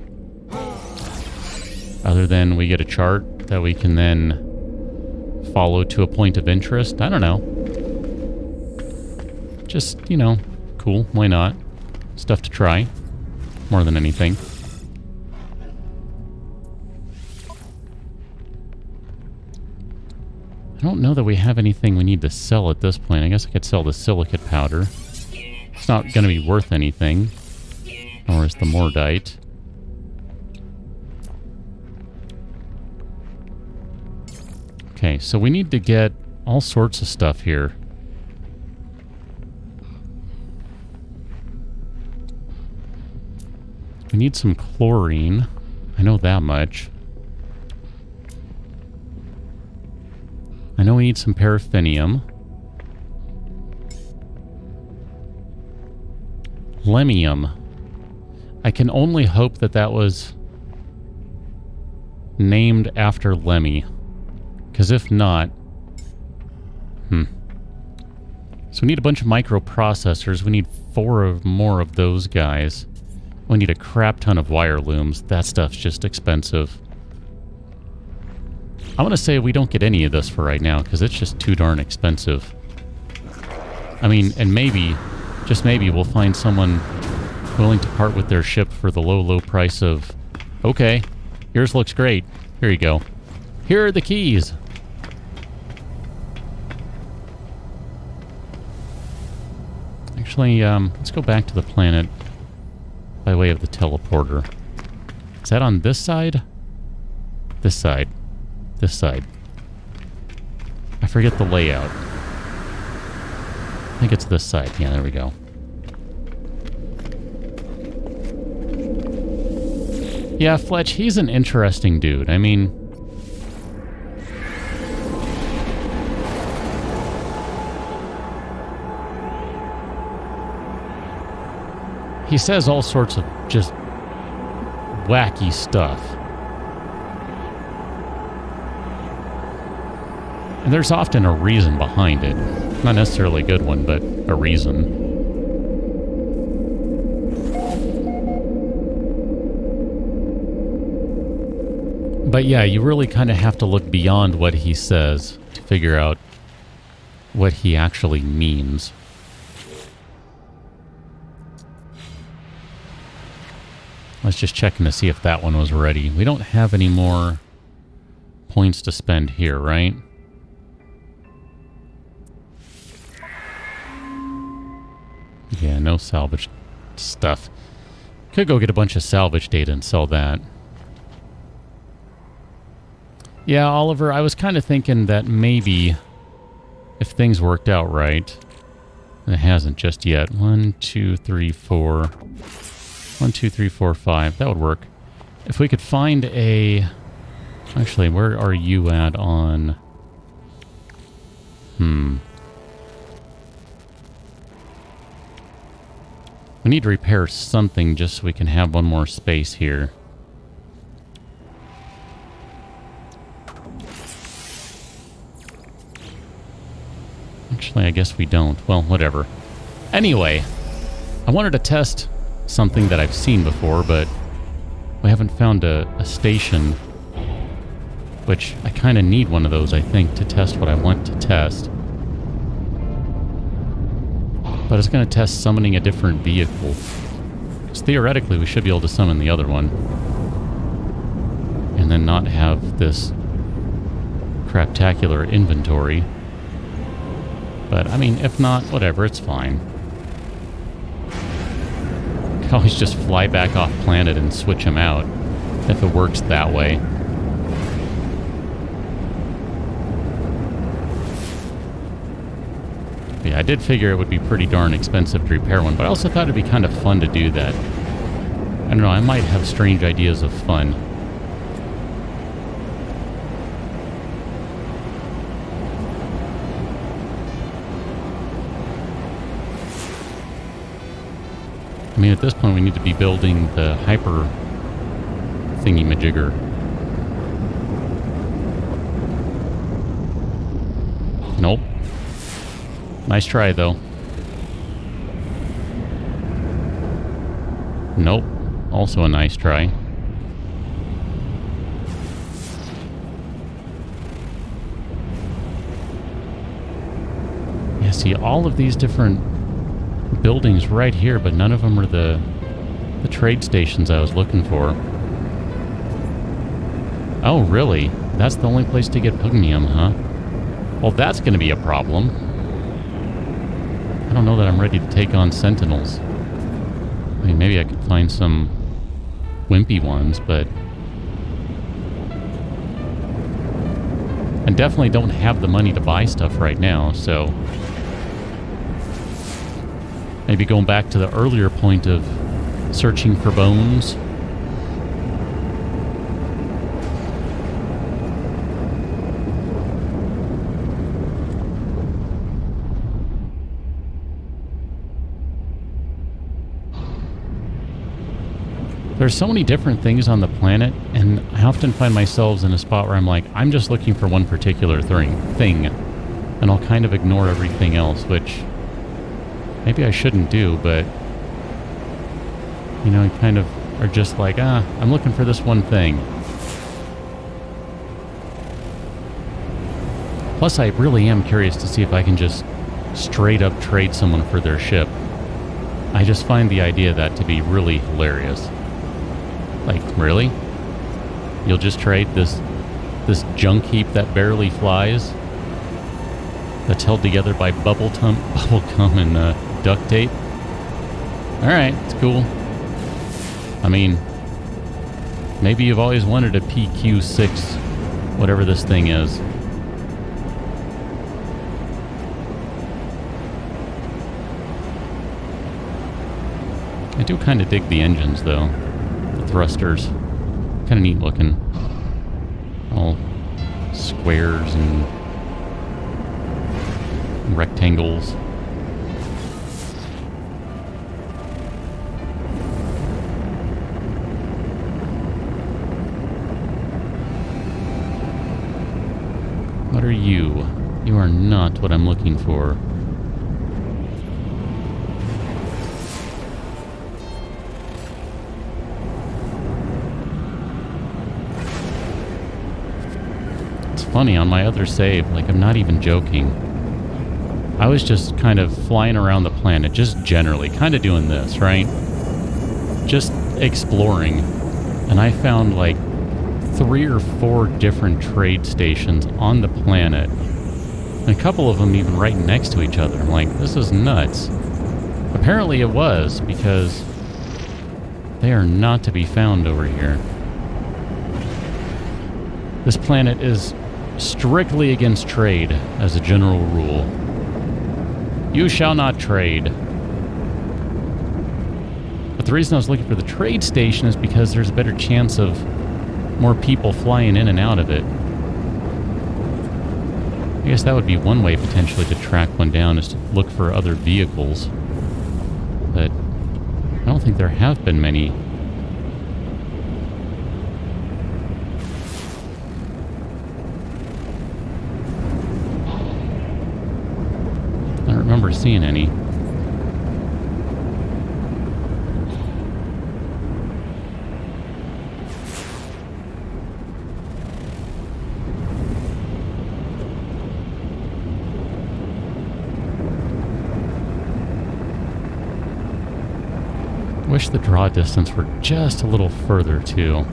Other than we get a chart that we can then follow to a point of interest. I don't know. Just, you know, cool. Why not? Stuff to try. More than anything. I don't know that we have anything we need to sell at this point. I guess I could sell the silicate powder. It's not going to be worth anything. Nor is the mordite. Okay, so we need to get all sorts of stuff here. We need some chlorine. I know that much. I know we need some paraffinium. Lemium. I can only hope that that was named after Lemmy. Because if not... So we need a bunch of microprocessors. We need 4 or more of those guys. We need a crap ton of wire looms. That stuff's just expensive. I want to say we don't get any of this for right now, because it's just too darn expensive. I mean, and maybe, just maybe, we'll find someone willing to part with their ship for the low, low price of, okay, yours looks great. Here you go. Here are the keys. Actually, let's go back to the planet by way of the teleporter. Is that on this side? This side. This side. I forget the layout. I think it's this side. Yeah, there we go. Yeah, Fletch, he's an interesting dude. I mean... he says all sorts of just wacky stuff. And there's often a reason behind it. Not necessarily a good one, but a reason. But yeah, you really kind of have to look beyond what he says to figure out what he actually means. Let's just check to see if that one was ready. We don't have any more points to spend here, right? Yeah, no salvage stuff. Could go get a bunch of salvage data and sell that. Yeah, Oliver, I was kind of thinking that maybe if things worked out right, and it hasn't just yet. 1, 2, 3, 4... 1, 2, 3, 4, 5. That would work. If we could find a... Actually, where are you at on... We need to repair something just so we can have one more space here. Actually, I guess we don't. Well, whatever. Anyway, I wanted to test something that I've seen before, but we haven't found a station, which I kind of need one of those, I think, to test what I want to test. But it's going to test summoning a different vehicle. So theoretically, we should be able to summon the other one. And then not have this craptacular inventory. But, I mean, if not, whatever, it's fine. Could always just fly back off planet and switch them out, if it works that way. Yeah, I did figure it would be pretty darn expensive to repair one, but I also thought it'd be kind of fun to do that. I don't know, I might have strange ideas of fun. I mean, at this point, we need to be building the hyper thingy-majigger. Nope. Nice try, though. Nope. Also a nice try. Yeah, see, all of these different buildings right here, but none of them are the trade stations I was looking for. Oh, really? That's the only place to get pugnium, huh? Well, that's going to be a problem. I don't know that I'm ready to take on sentinels. I mean, maybe I could find some wimpy ones, but I definitely don't have the money to buy stuff right now, so maybe going back to the earlier point of searching for bones. There's so many different things on the planet, and I often find myself in a spot where I'm like, I'm just looking for one particular thing, and I'll kind of ignore everything else, which maybe I shouldn't do, but you know, you kind of are just like, I'm looking for this one thing. Plus, I really am curious to see if I can just straight up trade someone for their ship. I just find the idea of that to be really hilarious. Like, really? You'll just trade this junk heap that barely flies? That's held together by bubble gum and duct tape? Alright, it's cool. I mean, maybe you've always wanted a PQ6, whatever this thing is. I do kind of dig the engines, though. The thrusters. Kind of neat looking. All squares and rectangles. What are you? You are not what I'm looking for. It's funny, on my other save, like, I'm not even joking. I was just kind of flying around the planet, just generally, kind of doing this, right? Just exploring. And I found, like, 3 or 4 different trade stations on the planet. And a couple of them even right next to each other. I'm like, this is nuts. Apparently it was, because they are not to be found over here. This planet is strictly against trade, as a general rule. You shall not trade. But the reason I was looking for the trade station is because there's a better chance of more people flying in and out of it. I guess that would be one way potentially to track one down, is to look for other vehicles. But I don't think there have been many. I don't remember seeing any. Wish the draw distance were just a little further, too.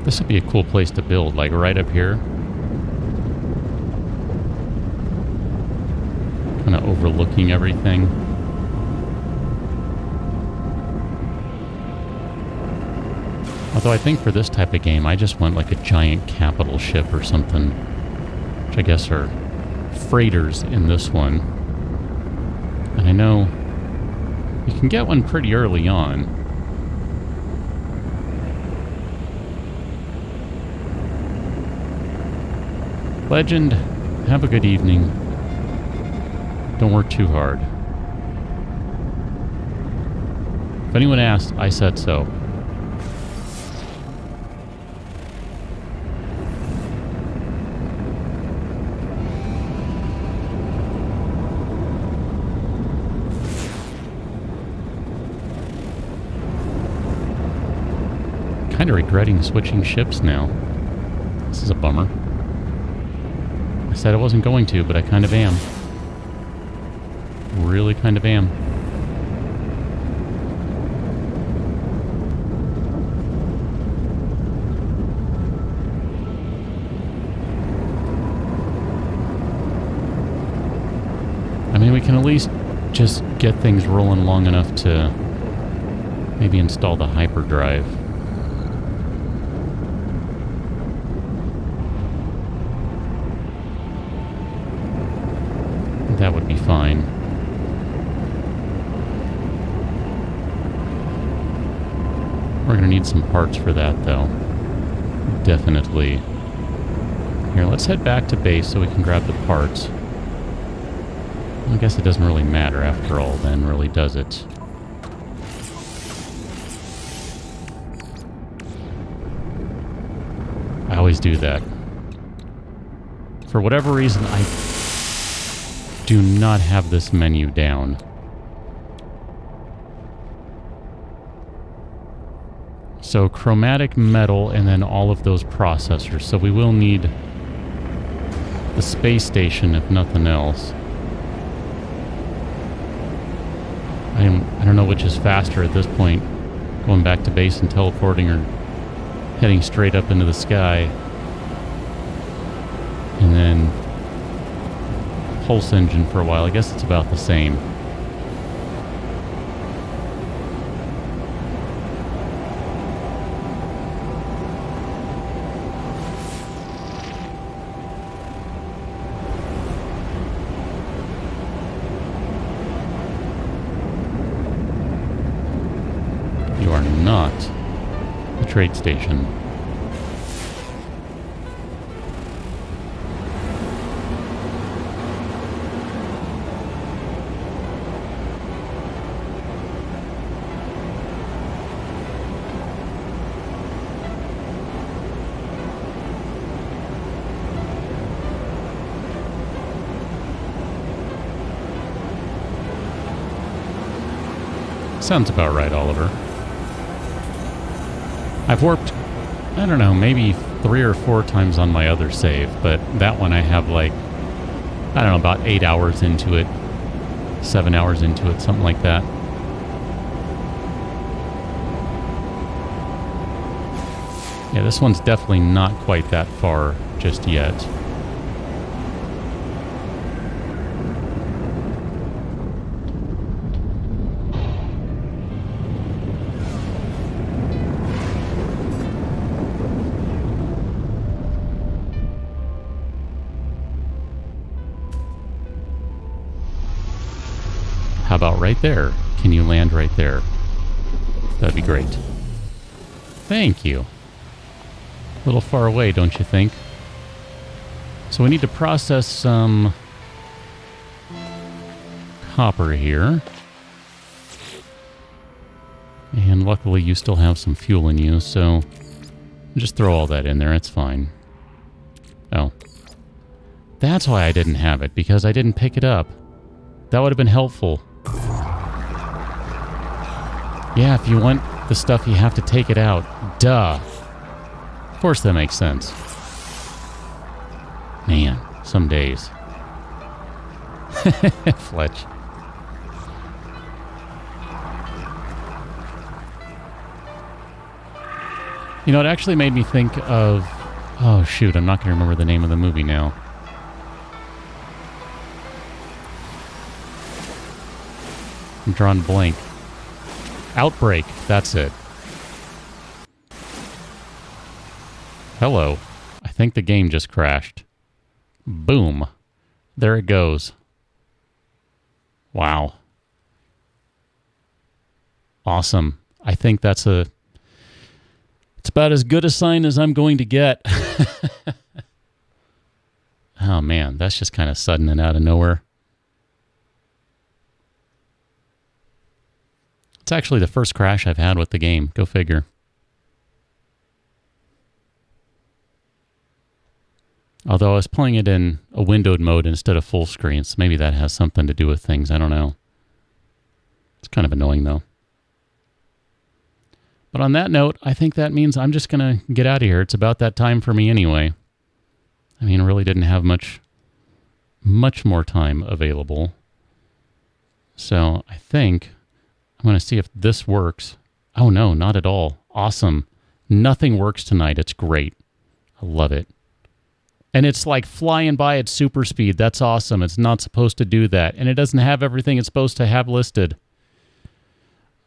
This would be a cool place to build, like right up here. overlooking everything. Although I think for this type of game, I just want like a giant capital ship or something, which I guess are freighters in this one. And I know you can get one pretty early on. Legend, have a good evening. Don't work too hard. If anyone asked, I said so. Kind of regretting switching ships now. This is a bummer. I said I wasn't going to, but I kind of am. Really kind of am. I mean, we can at least just get things rolling long enough to maybe install the hyperdrive. That would be fine. We're going to need some parts for that, though. Definitely. Here, let's head back to base so we can grab the parts. I guess it doesn't really matter after all, then, really, does it? I always do that. For whatever reason, I do not have this menu down. So chromatic metal and then all of those processors. So we will need the space station if nothing else. I don't know which is faster at this point. Going back to base and teleporting or heading straight up into the sky. And then pulse engine for a while. I guess it's about the same. You are not the trade station. Sounds about right, Oliver. I've warped, I don't know, maybe 3 or 4 times on my other save, but that one I have like, I don't know, about 8 hours into it, 7 hours into it, something like that. Yeah, this one's definitely not quite that far just yet. How about right there? Can you land right there? That'd be great. Thank you. A little far away, don't you think? So we need to process some copper here. And luckily you still have some fuel in you, so just throw all that in there, it's fine. Oh. That's why I didn't have it, because I didn't pick it up. That would have been helpful. Yeah, if you want the stuff, you have to take it out. Duh. Of course that makes sense. Man, some days. Fletch. You know, it actually made me think of... Oh, shoot, I'm not going to remember the name of the movie now. I'm drawing blank. Outbreak. That's it. Hello. I think the game just crashed. Boom. There it goes. Wow. Awesome. I think it's about as good a sign as I'm going to get. Oh man, that's just kind of sudden and out of nowhere. It's actually the first crash I've had with the game. Go figure. Although I was playing it in a windowed mode instead of full screen, so maybe that has something to do with things. I don't know. It's kind of annoying though. But on that note, I think that means I'm just going to get out of here. It's about that time for me anyway. I mean, I really didn't have much more time available. So I think I'm going to see if this works. Oh no, not at all. Awesome. Nothing works tonight. It's great. I love it. And it's like flying by at super speed. That's awesome. It's not supposed to do that. And it doesn't have everything it's supposed to have listed.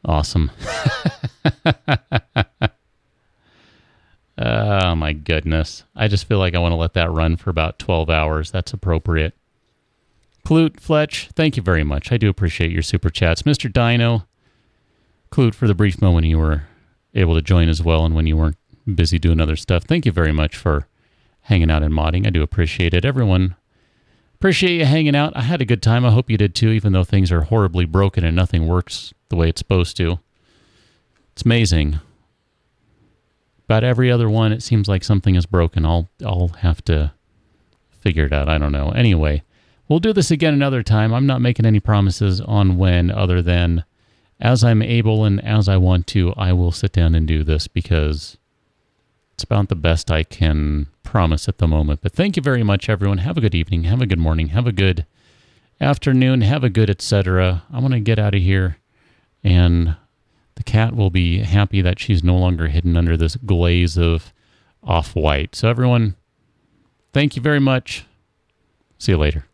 Awesome. Oh my goodness. I just feel like I want to let that run for about 12 hours. That's appropriate. Clute, Fletch, thank you very much. I do appreciate your super chats. Mr. Dino, Clute, for the brief moment you were able to join as well and when you weren't busy doing other stuff. Thank you very much for hanging out and modding. I do appreciate it. Everyone, appreciate you hanging out. I had a good time. I hope you did too, even though things are horribly broken and nothing works the way it's supposed to. It's amazing. About every other one, it seems like something is broken. I'll have to figure it out. I don't know. Anyway, we'll do this again another time. I'm not making any promises on when, other than as I'm able and as I want to, I will sit down and do this because it's about the best I can promise at the moment. But thank you very much, everyone. Have a good evening. Have a good morning. Have a good afternoon. Have a good etc. I want to get out of here, and the cat will be happy that she's no longer hidden under this glaze of off-white. So everyone, thank you very much. See you later.